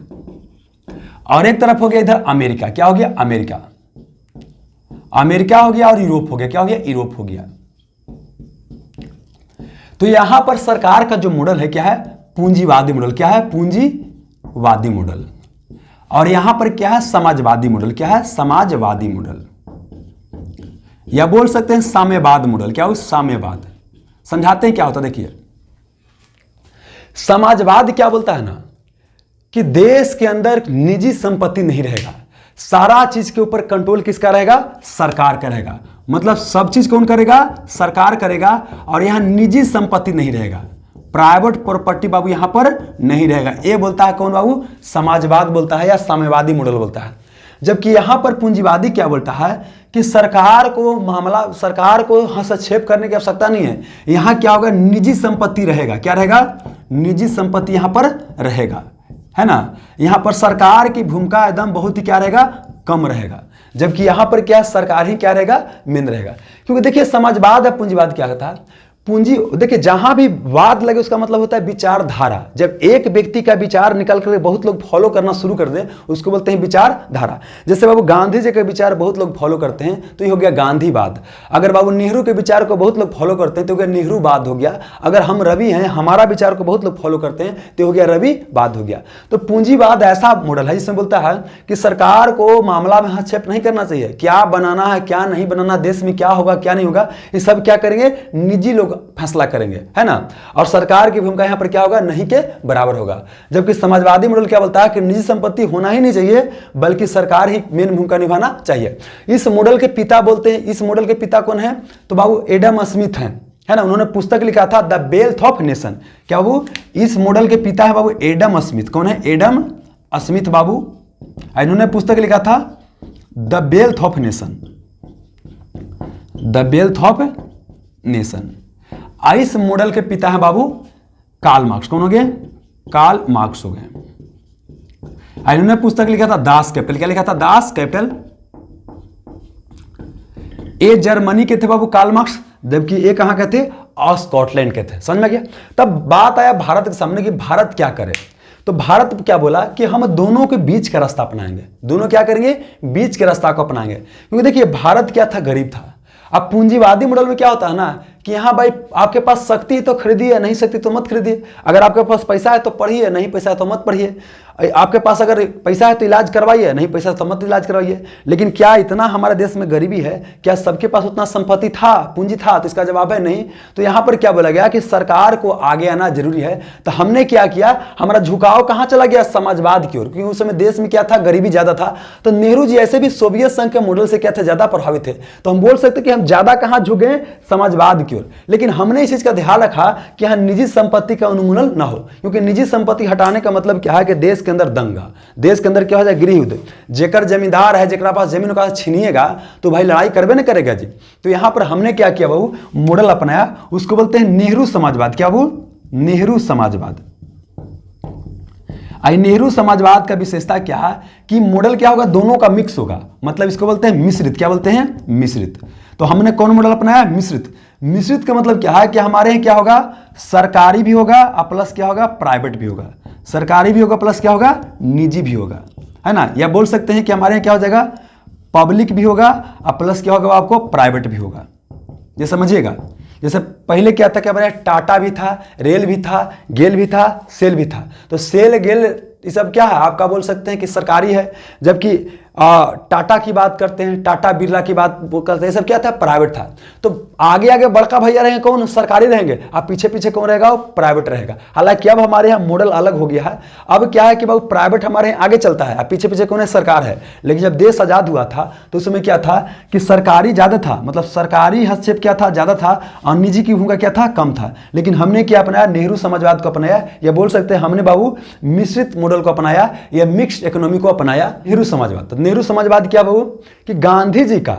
और एक तरफ हो गया इधर अमेरिका। क्या हो गया? अमेरिका। अमेरिका हो गया और यूरोप हो गया। क्या हो गया? यूरोप हो गया। तो यहां पर सरकार का जो मॉडल है क्या है? पूंजीवादी मॉडल। क्या है? पूंजीवादी मॉडल। और यहां पर क्या है? समाजवादी मॉडल। क्या है? समाजवादी मॉडल, या बोल सकते हैं साम्यवाद मॉडल। क्या हो? साम्यवाद। समझाते हैं क्या होता है। देखिए, समाजवाद क्या बोलता है ना कि देश के अंदर निजी संपत्ति नहीं रहेगा, सारा चीज के ऊपर कंट्रोल किसका रहेगा? सरकार का रहेगा। मतलब सब चीज कौन करेगा? सरकार करेगा। और यहां निजी संपत्ति नहीं रहेगा, प्राइवेट प्रॉपर्टी बाबू यहां पर नहीं रहेगा। ये बोलता है कौन बाबू? समाजवाद बोलता है या साम्यवादी मॉडल बोलता है। जबकि यहां पर पूंजीवादी क्या बोलता है कि सरकार को हस्तक्षेप करने की आवश्यकता नहीं है। यहां क्या होगा? निजी संपत्ति रहेगा। क्या रहेगा? निजी संपत्ति यहां पर रहेगा, है ना। यहां पर सरकार की भूमिका एकदम बहुत ही क्या रहेगा? कम रहेगा। जबकि यहां पर क्या? सरकार ही क्या रहेगा? मेन रहेगा। क्योंकि देखिए, समाजवाद और पूंजीवाद क्या होता है? पूंजी, देखिए जहां भी वाद लगे उसका मतलब होता है विचारधारा। जब एक व्यक्ति का विचार निकल कर बहुत लोग फॉलो करना शुरू कर दे उसको बोलते हैं विचारधारा। जैसे बाबू गांधी जी के विचार बहुत लोग फॉलो करते हैं तो ये हो गया गांधीवाद। अगर बाबू नेहरू के विचार को बहुत लोग फॉलो करते हैं तो हो गया नेहरूवाद हो गया। अगर हम रवि हैं, हमारा विचार को बहुत लोग फॉलो करते हैं तो हो गया रविवाद हो गया। तो पूंजीवाद ऐसा मॉडल है जिसमें बोलता है कि सरकार को मामला में हस्तक्षेप नहीं करना चाहिए। क्या बनाना है, क्या नहीं बनाना, देश में क्या होगा, क्या नहीं होगा, ये सब क्या करेंगे? निजी लोग फैसला करेंगे, है ना। और सरकार की भूमिका यहां पर क्या होगा? नहीं के बराबर होगा। जबकि समाजवादी मॉडल क्या बोलता है कि निजी संपत्ति होना ही नहीं चाहिए, बल्कि सरकार ही मेन भूमिका निभाना चाहिए। इस मॉडल के पिता बोलते हैं, इस मॉडल के पिता कौन है? तो बाबू एडम स्मिथ हैं, है ना। उन्होंने पुस्तक लिखा था द वेल्थ ऑफ नेशन। क्या बाबू? इस मॉडल के पिता है बाबू एडम स्मिथ। कौन है? एडम स्मिथ बाबू। इन्होंने पुस्तक लिखा था the wealth of nation, the wealth of nation. इस मॉडल के पिता है बाबू कार्ल मार्क्स। कौन हो गए? कार्ल मार्क्स हो गए। इन्होंने पुस्तक लिखा था दास कैपिटल। क्या लिखा था? Das Kapital. ये जर्मनी के थे बाबू कार्ल मार्क्स, जबकि ये कहां के थे? और स्कॉटलैंड के थे। समझ में गया? तब बात आया भारत के सामने कि भारत क्या करे। तो भारत क्या बोला कि हम दोनों के बीच का रास्ता अपनाएंगे। दोनों क्या करेंगे? बीच के रास्ता को अपनाएंगे। क्योंकि देखिए, भारत क्या था? गरीब था। अब पूंजीवादी मॉडल में क्या होता है ना कि यहाँ भाई आपके पास शक्ति है तो खरीदिए, नहीं शक्ति तो मत खरीदिए। अगर आपके पास पैसा है तो पढ़िए, नहीं पैसा है तो मत पढ़िए। आपके पास अगर पैसा है तो इलाज करवाइए, नहीं पैसा है तो मत इलाज करवाइए। लेकिन क्या इतना हमारे देश में गरीबी है? क्या सबके पास उतना संपत्ति था, पूंजी था? तो इसका जवाब है नहीं। तो यहाँ पर क्या बोला गया कि सरकार को आगे आना जरूरी है। तो हमने क्या किया? हमारा झुकाव कहाँ चला गया? समाजवाद की ओर। क्योंकि उस समय देश में क्या था? गरीबी ज्यादा था। तो नेहरू जी ऐसे भी सोवियत संघ के मॉडल से क्या थे? ज्यादा प्रभावित थे। तो हम बोल सकते कि हम ज्यादा कहाँ झुक गए? समाजवाद की ओर। लेकिन हमने इस चीज का ध्यान रखा कि यहाँ निजी संपत्ति का उन्मूलन ना हो। क्योंकि निजी संपत्ति हटाने का मतलब क्या है कि देश के अंदर दंगा, देश के अंदर क्या हो जाए? गृह युद्ध। जेकर जमींदार है, जेकरा पास जमीन का छीनिएगा तो भाई लड़ाई करबे नहीं करेगा जी। तो यहां पर हमने क्या किया बाबू? मॉडल अपनाया, उसको बोलते हैं नेहरू समाजवाद। क्या बाबू? नेहरू समाजवाद। नेहरू समाजवाद का विशेषता क्या है कि मॉडल क्या होगा? दोनों का मिक्स होगा। मतलब इसको बोलते हैं मिश्रित। क्या बोलते हैं? मिश्रित। तो हमने कौन मॉडल अपनाया? मिश्रित। मिश्रित का मतलब क्या है कि हमारे यहाँ क्या होगा? सरकारी भी होगा और प्लस क्या होगा? प्राइवेट भी होगा। सरकारी भी होगा प्लस क्या होगा? निजी भी होगा, है ना। या बोल सकते हैं कि हमारे यहाँ क्या हो जाएगा? पब्लिक भी होगा और प्लस क्या होगा? आपको प्राइवेट भी होगा। ये समझिएगा। जैसे पहले क्या था? क्या हमारे टाटा भी था, रेल भी था, गेल भी था, सेल भी था। तो सेल, गेल ये सब क्या है? आपका बोल सकते हैं कि सरकारी है। जबकि टाटा की बात करते हैं, टाटा बिरला की बात करते हैं, सब क्या था? प्राइवेट था। तो आगे आगे बड़का भैया रहेंगे कौन? सरकारी रहेंगे। अब पीछे पीछे कौन रहेगा? वो प्राइवेट रहेगा। हालांकि अब हमारे यहाँ मॉडल अलग हो गया है। अब क्या है कि बाबू प्राइवेट हमारे यहाँ आगे चलता है, अब पीछे पीछे कौन है? सरकार है। लेकिन जब देश आजाद हुआ था तो उस समय क्या था कि सरकारी ज्यादा था, मतलब सरकारी हस्तक्षेप क्या था? ज्यादा था, और निजी की भूमिका क्या था? कम था। लेकिन हमने क्या अपनाया? नेहरू समाजवाद को अपनाया। या बोल सकते हैं हमने बाबू मिश्रित मॉडल को अपनाया, या मिक्स्ड इकोनॉमी को अपनाया, नेहरू समाजवाद। नेहरू समाजवाद क्या बाबू कि गांधी जी का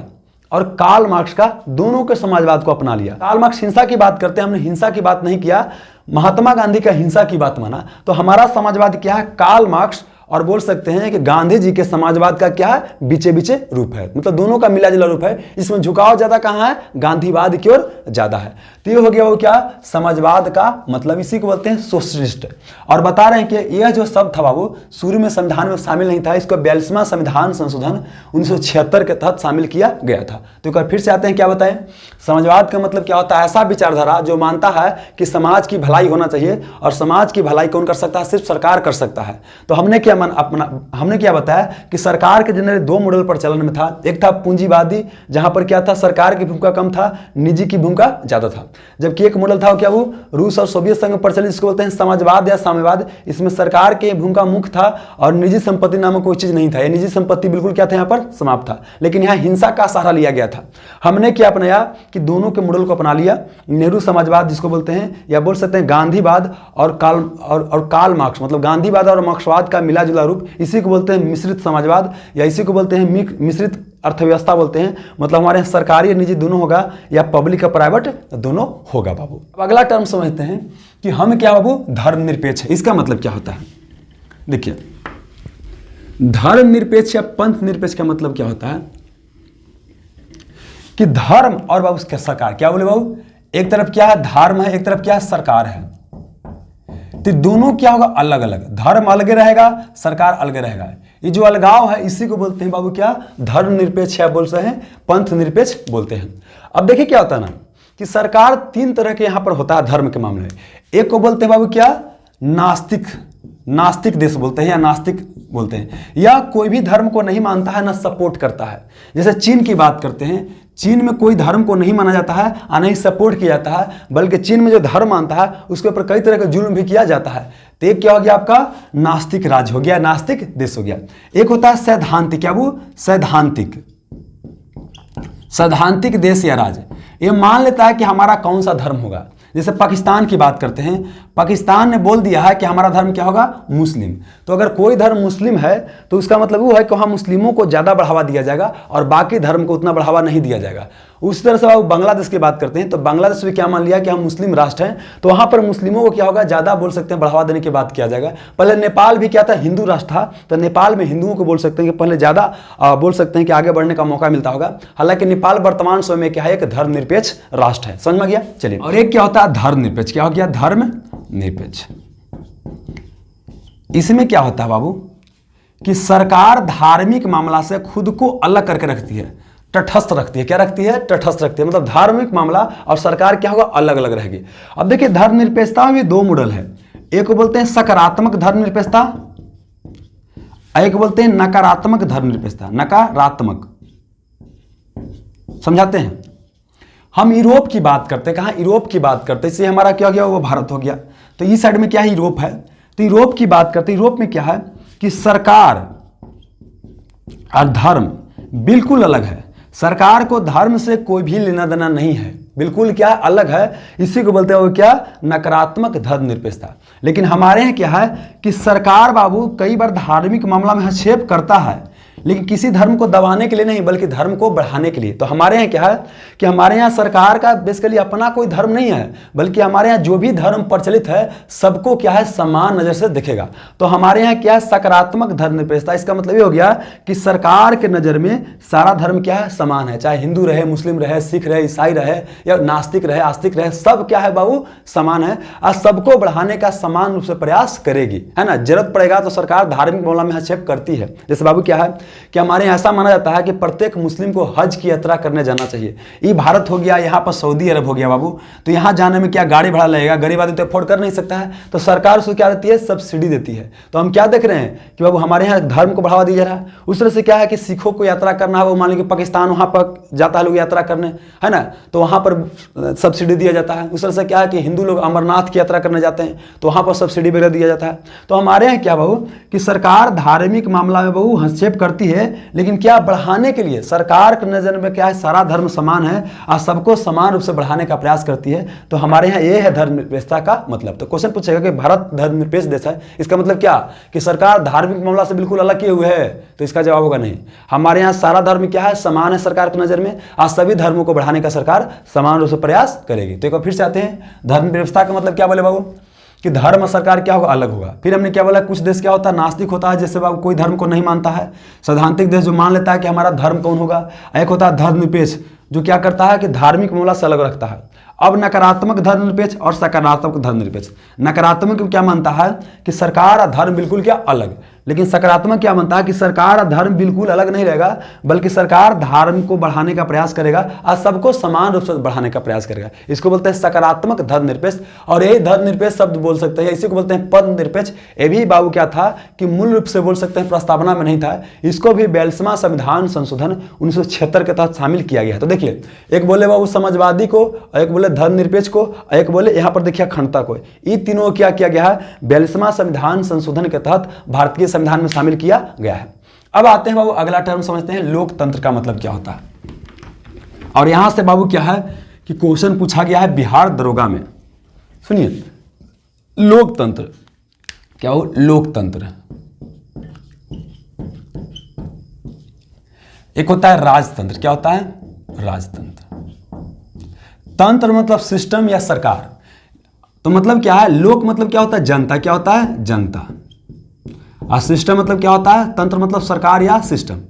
और कार्ल मार्क्स का दोनों के समाजवाद को अपना लिया। कार्ल मार्क्स हिंसा की बात करते हैं, हमने हिंसा की बात नहीं किया। महात्मा गांधी का हिंसा की बात माना। तो हमारा समाजवाद क्या है? कार्ल मार्क्स और बोल सकते हैं कि गांधी जी के समाजवाद का क्या है? बीचे बीचे रूप है। मतलब दोनों का मिला जुला रूप है। इसमें झुकाव ज्यादा कहां है? गांधीवाद की ओर ज्यादा है। तो ये हो गया वो क्या? समाजवाद का मतलब इसी को बोलते हैं सोशलिस्ट। और बता रहे हैं कि यह जो शब्द था बाबू शुरू में संविधान में शामिल नहीं था। इसको 42वां संविधान संशोधन 1976 के तहत शामिल किया गया था। तो एक बार फिर से आते हैं, क्या बताएं? समाजवाद का मतलब क्या होता है? ऐसा विचारधारा जो मानता है कि समाज की भलाई होना चाहिए, और समाज की भलाई कौन कर सकता है? सिर्फ सरकार कर सकता है। तो हमने क्या हमने क्या बताया कि सरकार के जनरली दो मॉडल पर चलन में था। एक था पूंजीवादी, जहां पर क्या था, सरकार की भूमिका कम था, निजी की भूमिका ज्यादा था। जबकि एक मॉडल था क्या, वो रूस और सोवियत संघ में प्रचलित, जिसको बोलते हैं समाजवाद या साम्यवाद। इसमें सरकार की भूमिका मुख्य था और निजी संपत्ति नामक कोई चीज नहीं था। ये निजी संपत्ति बिल्कुल क्या था, यहाँ पर समाप्त था। लेकिन यहाँ हिंसा का सहारा लिया गया था। हमने क्या अपनाया कि दोनों के मॉडल को अपना लिया। नेहरू समाजवाद जिसको बोलते हैं, या बोल सकते हैं गांधीवाद और कार्ल मार्क्स, मतलब गांधीवाद और मार्क्सवाद का मिला जुला रूप, इसी को बोलते हैं मिश्रित समाजवाद, या इसी को बोलते हैं मिश्रित अर्थव्यवस्था बोलते हैं। मतलब हमारे यहाँ सरकारी और निजी दोनों होगा, या पब्लिक और प्राइवेट दोनों होगा बाबू। अब अगला टर्म समझते हैं कि हम क्या बाबू, धर्मनिरपेक्ष है। इसका मतलब क्या होता है, देखिए धर्मनिरपेक्ष या पंथ निरपेक्ष का मतलब क्या होता है कि धर्म और बाबू उसका सरकार, क्या बोले बाबू, एक तरफ क्या है धर्म है, एक तरफ क्या है सरकार है। तो दोनों क्या होगा, अलग अलग, धर्म अलग रहेगा, सरकार अलग रहेगा। ये जो अलगाव है इसी को बोलते हैं बाबू क्या, धर्मनिरपेक्ष या बोल सकते हैं पंथ निरपेक्ष बोलते हैं। अब देखिए क्या होता है ना कि सरकार तीन तरह के यहां पर होता है धर्म के मामले में। एक को बोलते हैं बाबू क्या, नास्तिक देश बोलते हैं या नास्तिक बोलते हैं, या कोई भी धर्म को नहीं मानता है ना सपोर्ट करता है। जैसे चीन की बात करते हैं, चीन में कोई धर्म को नहीं माना जाता है और नहीं सपोर्ट किया जाता है, बल्कि चीन में जो धर्म मानता है उसके ऊपर कई तरह का जुल्म भी किया जाता है। तो एक क्या हो गया आपका, नास्तिक राज्य हो गया, नास्तिक देश हो गया। एक होता है सैद्धांतिक, क्या वो सैद्धांतिक देश या राज्य, ये मान लेता है कि हमारा कौन सा धर्म होगा। जैसे पाकिस्तान की बात करते हैं, पाकिस्तान ने बोल दिया है कि हमारा धर्म क्या होगा, मुस्लिम। तो अगर कोई धर्म मुस्लिम है तो उसका मतलब वो है कि वहाँ मुस्लिमों को ज़्यादा बढ़ावा दिया जाएगा और बाकी धर्म को उतना बढ़ावा नहीं दिया जाएगा। उसी तरह से आप बांग्लादेश की बात करते हैं, तो बांग्लादेश भी क्या मान लिया कि हम मुस्लिम राष्ट्र हैं, तो वहाँ पर मुस्लिमों को क्या होगा, ज़्यादा बोल सकते हैं बढ़ावा देने की बात किया जाएगा। पहले नेपाल भी क्या था, हिंदू राष्ट्र था, तो नेपाल में हिंदुओं को बोल सकते हैं कि पहले ज़्यादा बोल सकते हैं कि आगे बढ़ने का मौका मिलता होगा। हालांकि नेपाल वर्तमान समय में क्या है, एक धर्मनिरपेक्ष राष्ट्र है। समझ में गया, चलिए। और एक क्या होता है धर्मनिरपेक्ष, क्या हो गया धर्मनिरपेक्ष। इसमें क्या होता है बाबू कि सरकार धार्मिक मामला से खुद को अलग करके रखती है, तटस्थ रखती है। क्या रखती है, तटस्थ रखती है। मतलब धार्मिक मामला और सरकार क्या होगा, अलग अलग रहेगी। अब देखिए धर्मनिरपेक्षता में भी दो मॉडल है। एक को बोलते हैं सकारात्मक धर्मनिरपेक्षता, एक बोलते हैं नकारात्मक धर्मनिरपेक्षता। नकारात्मक समझाते हैं। हम यूरोप की बात करते हैं, कहाँ यूरोप की बात करते हैं, इससे हमारा क्या हो गया, वो भारत हो गया। तो इस साइड में क्या है, यूरोप है। तो यूरोप की बात करते हैं, यूरोप में क्या है कि सरकार और धर्म बिल्कुल अलग है। सरकार को धर्म से कोई भी लेना देना नहीं है, बिल्कुल क्या अलग है। इसी को बोलते हैं वो क्या, नकारात्मक धर्मनिरपेक्षता। लेकिन हमारे यहाँ क्या है कि सरकार बाबू कई बार धार्मिक मामला में हस्तक्षेप करता है, लेकिन किसी धर्म को दबाने के लिए नहीं, बल्कि धर्म को बढ़ाने के लिए। तो हमारे यहाँ क्या है कि हमारे यहाँ सरकार का बेसिकली अपना कोई धर्म नहीं है, बल्कि हमारे यहाँ जो भी धर्म प्रचलित है सबको क्या है, समान नजर से देखेगा। तो हमारे यहाँ क्या है, सकारात्मक धर्मनिरपेक्षता। इसका मतलब ये हो गया कि सरकार के नज़र में सारा धर्म क्या है, समान है। चाहे हिंदू रहे, मुस्लिम रहे, सिख रहे, ईसाई रहे, या नास्तिक रहे, आस्तिक रहे, सब क्या है बाबू, समान है और सबको बढ़ाने का समान रूप से प्रयास करेगी, है ना। जरूरत पड़ेगा तो सरकार धार्मिक मामला में हस्तक्षेप करती है। जैसे बाबू क्या है कि हमारे यहाँ ऐसा माना जाता है कि प्रत्येक मुस्लिम को हज की यात्रा करने जाना चाहिए। ये भारत हो गया, यहाँ पर सऊदी अरब हो गया बाबू। तो यहाँ जाने में क्या गाड़ी भाड़ा लगेगा, गरीब आदमी तो अफोर्ड कर नहीं सकता है, तो सरकार उसको क्या देती है, सब्सिडी देती है। तो हम क्या देख रहे हैं कि बाबू हमारे यहाँ धर्म को बढ़ावा दिया जा रहा है। उस तरह से क्या है कि सिखों को यात्रा करना है, वो मान लीजिए पाकिस्तान वहाँ पर जाता है लोग यात्रा करने, है ना, तो वहाँ पर सब्सिडी दिया जाता है। उस तरह से क्या है कि हिंदू लोग अमरनाथ की यात्रा करने जाते हैं तो वहाँ पर सब्सिडी वगैरह दिया जाता है। तो हमारे यहाँ क्या बाबू कि सरकार धार्मिक मामला में बाबू हस्तक्षेप करती है, लेकिन क्या बढ़ाने के लिए सरकार की नजर में क्या है, सारा धर्म समान है और सबको समान रूप से बढ़ाने का प्रयास करती है। तो हमारे यहाँ ये है धर्मनिरपेक्षता का मतलब। तो क्वेश्चन पूछेगा कि भारत धर्मनिरपेक्ष देश है, इसका मतलब क्या कि सरकार धार्मिक मामला से बिल्कुल अलग किए हुए है, तो इसका जवाब होगा नहीं। हमारे यहाँ सारा धर्म क्या है, समान है सरकार की नजर में, आज सभी धर्मों को बढ़ाने का सरकार समान रूप से प्रयास करेगी। तो एक बार फिर से आते हैं, धर्मनिरपेक्षता का मतलब क्या बोले बाबू कि धर्म और सरकार क्या होगा, अलग होगा। फिर हमने क्या बोला, कुछ देश क्या होता है, नास्तिक होता है, जैसे बाबू कोई धर्म को नहीं मानता है। सैद्धांतिक देश जो मान लेता है कि हमारा धर्म कौन होगा। एक होता है धर्मनिरपेक्ष जो क्या करता है कि धार्मिक मामला से अलग रखता है। अब नकारात्मक धर्मनिरपेक्ष और सकारात्मक धर्मनिरपेक्ष। नकारात्मक क्या मानता है कि सरकार और धर्म बिल्कुल क्या अलग, लेकिन सकारात्मक क्या बनता है कि सरकार और धर्म बिल्कुल अलग नहीं रहेगा, बल्कि सरकार धर्म को बढ़ाने का प्रयास करेगा और सबको समान रूप से बढ़ाने का प्रयास करेगा। इसको बोलते हैं सकारात्मक धर्मनिरपेक्ष। और यही धर्मनिरपेक्ष शब्द बोल सकते हैं, इसी को बोलते हैं पद निरपेक्ष। ये भी बाबू क्या था कि मूल रूप से बोल सकते हैं प्रस्तावना में नहीं था, इसको भी 42वां संविधान संशोधन 1976 के तहत शामिल किया गया। तो देखिए, एक बोले बाबू समाजवादी को, एक बोले धर्मनिरपेक्ष को, एक बोले यहाँ पर देखिए अखंडता को। ये तीनों क्या किया गया है, 42वां संविधान संशोधन के तहत भारतीय संविधान में शामिल किया गया है। अब आते हैं बाबू अगला टर्म समझते हैं, लोकतंत्र का मतलब क्या होता है। और यहां से बाबू क्या है कि क्वेश्चन पूछा गया है बिहार दरोगा में। सुनिए, लोकतंत्र क्या हो, लोकतंत्र एक होता है राजतंत्र। क्या होता है, राजतंत्र। तंत्र मतलब सिस्टम या सरकार। तो मतलब क्या है, लोक मतलब क्या होता है, जनता। क्या होता है, जनता। और सिस्टम मतलब क्या होता है, तंत्र मतलब सरकार या सिस्टम।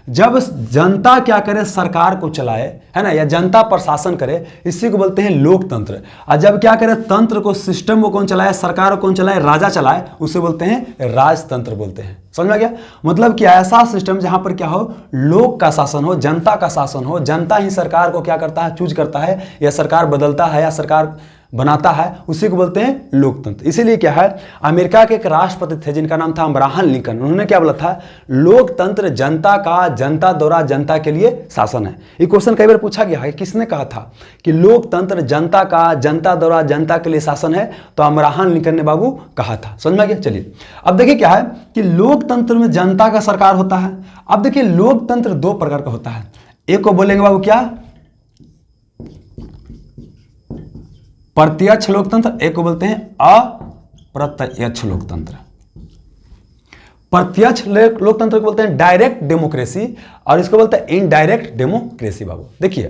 जब जनता क्या करे, सरकार को चलाए, है ना, या जनता प्रशासन करे, इसी को बोलते हैं लोकतंत्र। और जब क्या करे, तंत्र को, सिस्टम को कौन चलाए, सरकार को कौन चलाए, राजा चलाए, उसे बोलते हैं राजतंत्र बोलते हैं। समझ में गया। मतलब कि ऐसा सिस्टम जहां पर क्या हो, लोक का शासन हो, जनता का शासन हो, जनता ही सरकार को क्या करता है, चूज करता है, या सरकार बदलता है या सरकार बनाता है, उसी को बोलते हैं लोकतंत्र। इसीलिए क्या है, अमेरिका के एक राष्ट्रपति थे जिनका नाम था अब्राहम लिंकन। उन्होंने क्या बोला था, लोकतंत्र जनता का, जनता द्वारा जनता के लिए शासन है। ये क्वेश्चन कई बार पूछा गया है, किसने कहा था कि लोकतंत्र जनता का, जनता द्वारा जनता के लिए शासन है, तो अब्राहम लिंकन ने बाबू कहा था। समझ में गया। चलिए अब देखिए क्या है कि लोकतंत्र में जनता का सरकार होता है। अब देखिए, लोकतंत्र दो प्रकार का होता है। एक को बोलेंगे बाबू क्या, प्रत्यक्ष लोकतंत्र, एक को बोलते हैं अप्रत्यक्ष लोकतंत्र। प्रत्यक्ष लोकतंत्र को बोलते हैं डायरेक्ट डेमोक्रेसी, और इसको बोलते हैं इनडायरेक्ट डेमोक्रेसी। बाबू देखिए,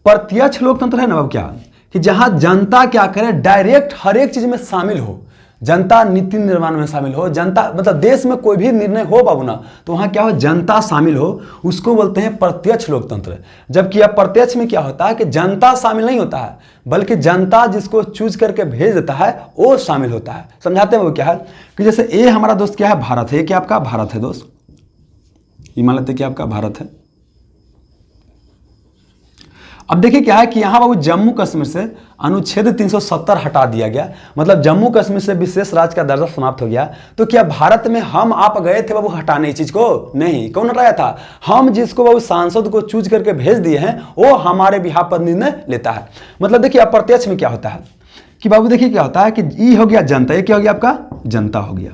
प्रत्यक्ष लोकतंत्र है ना बाबू क्या, कि जहां जनता क्या करे, डायरेक्ट हर एक चीज में शामिल हो, जनता नीति निर्माण में शामिल हो, जनता मतलब देश में कोई भी निर्णय हो बाबू ना, तो वहां क्या हो, जनता शामिल हो, उसको बोलते हैं प्रत्यक्ष लोकतंत्र। जबकि अप्रत्यक्ष में क्या होता है कि जनता शामिल नहीं होता है, बल्कि जनता जिसको चूज करके भेज देता है वो शामिल होता है। समझाते हैं वो क्या है कि जैसे ये हमारा दोस्त क्या है, भारत है। क्या आपका भारत है दोस्त, ये मान लेते क्या आपका भारत है। अब देखिए क्या है कि यहां बाबू जम्मू कश्मीर से अनुच्छेद 370 हटा दिया गया, मतलब जम्मू कश्मीर से विशेष राज्य का दर्जा समाप्त हो गया। तो क्या भारत में हम आप गए थे बाबू हटाने इस चीज को? नहीं। कौन हटाया था? हम जिसको बाबू सांसद को चूज करके भेज दिए हैं वो हमारे बिहाफ पर निर्णय लेता है। मतलब देखिए अप्रत्यक्ष में क्या होता है कि बाबू देखिए क्या होता है कि ये हो गया जनता, ये क्या हो गया आपका जनता हो गया,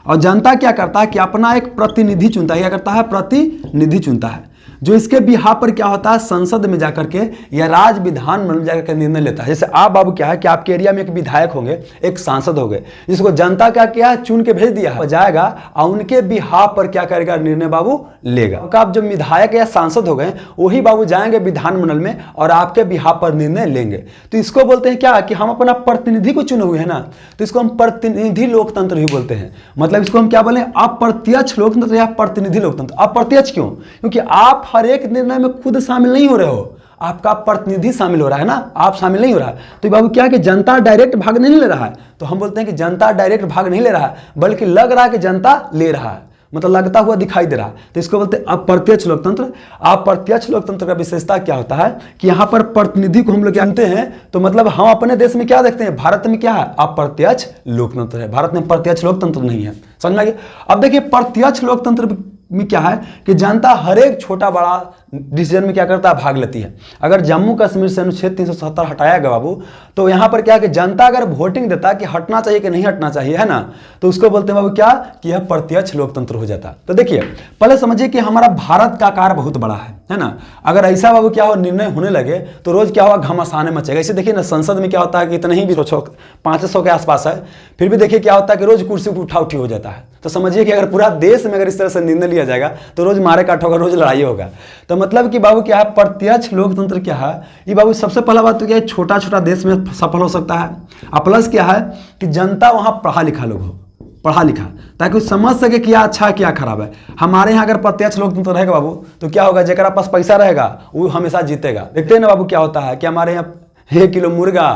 और जनता क्या करता है कि अपना एक प्रतिनिधि चुनता है। क्या करता है? प्रतिनिधि चुनता है, जो इसके बिहाफ पर क्या होता है संसद में जाकर के या राज्य विधानमंडल में जाकर के निर्णय लेता है। जैसे आप बाबू क्या है कि आपके एरिया में एक विधायक होंगे, एक सांसद हो गए, जिसको जनता क्या किया है चुन के भेज दिया है, जाएगा और उनके बिहाफ पर क्या करेगा निर्णय बाबू लेगा। आप जो विधायक या सांसद हो गए वही बाबू जाएंगे विधानमंडल में और आपके बिहाफ पर निर्णय लेंगे। तो इसको बोलते हैं क्या कि हम अपना प्रतिनिधि को चुने हुए हैं ना, तो इसको हम प्रतिनिधि लोकतंत्र ही बोलते हैं। मतलब इसको हम क्या बोले, अप्रत्यक्ष लोकतंत्र या प्रतिनिधि लोकतंत्र। अप्रत्यक्ष क्यों? क्योंकि आप हर एक निर्णय में खुद शामिल नहीं हो रहे हो, आपका प्रतिनिधि शामिल हो रहा है ना, आप शामिल नहीं हो रहा है। तो बाबू क्या है कि जनता डायरेक्ट भाग नहीं ले रहा है, तो हम बोलते हैं कि जनता डायरेक्ट भाग नहीं ले रहा है, बल्कि लग रहा है कि जनता ले रहा है, मतलब लगता हुआ दिखाई दे रहा है। तो इसको बोलते हैं अप्रत्यक्ष लोकतंत्र। अप्रत्यक्ष लोकतंत्र का विशेषता क्या होता है कि यहाँ पर प्रतिनिधि को हम लोग जानते हैं, तो मतलब हम अपने देश में क्या देखते हैं, भारत में क्या है अप्रत्यक्ष लोकतंत्र है, भारत में प्रत्यक्ष लोकतंत्र नहीं है। समझ में? अब देखिए प्रत्यक्ष लोकतंत्र में क्या है कि जनता हर एक छोटा बड़ा डिसीजन में क्या करता है भाग लेती है। अगर जम्मू कश्मीर से अनुच्छेद 370 हटाया गया बाबू, तो यहाँ पर क्या है कि जनता अगर वोटिंग देता है कि हटना चाहिए कि नहीं हटना चाहिए, है ना, तो उसको बोलते हैं बाबू क्या कि यह प्रत्यक्ष लोकतंत्र हो जाता है। तो देखिए पहले समझिए कि हमारा भारत का आकार बहुत बड़ा है ना। अगर ऐसा बाबू क्या हो निर्णय होने लगे तो रोज क्या होगा, घमासाने मचेगा। इसे देखिए ना, संसद में क्या होता है कि इतने ही भी 500 के आसपास है, फिर भी देखिए क्या होता है कि रोज कुर्सी उठा उठी हो जाता है। तो समझिए कि अगर पूरा देश में अगर इस तरह से निर्णय लिया जाएगा तो रोज मारे काट होगा, रोज लड़ाई होगा। तो मतलब कि बाबू क्या है प्रत्यक्ष लोकतंत्र क्या है, ये बाबू सबसे पहला बात तो क्या है, छोटा छोटा देश में सफल हो सकता है। और प्लस क्या है कि जनता वहां पढ़ा लिखा लोग हो, पढ़ा लिखा, ताकि वो समझ सके क्या अच्छा है क्या खराब है। हमारे यहाँ अगर प्रत्यक्ष लोकतंत्र रहेगा बाबू तो क्या होगा, जरा पास पैसा रहेगा वो हमेशा जीतेगा। देखते हैं ना बाबू क्या होता है कि हमारे यहाँ 1 किलो मुर्गा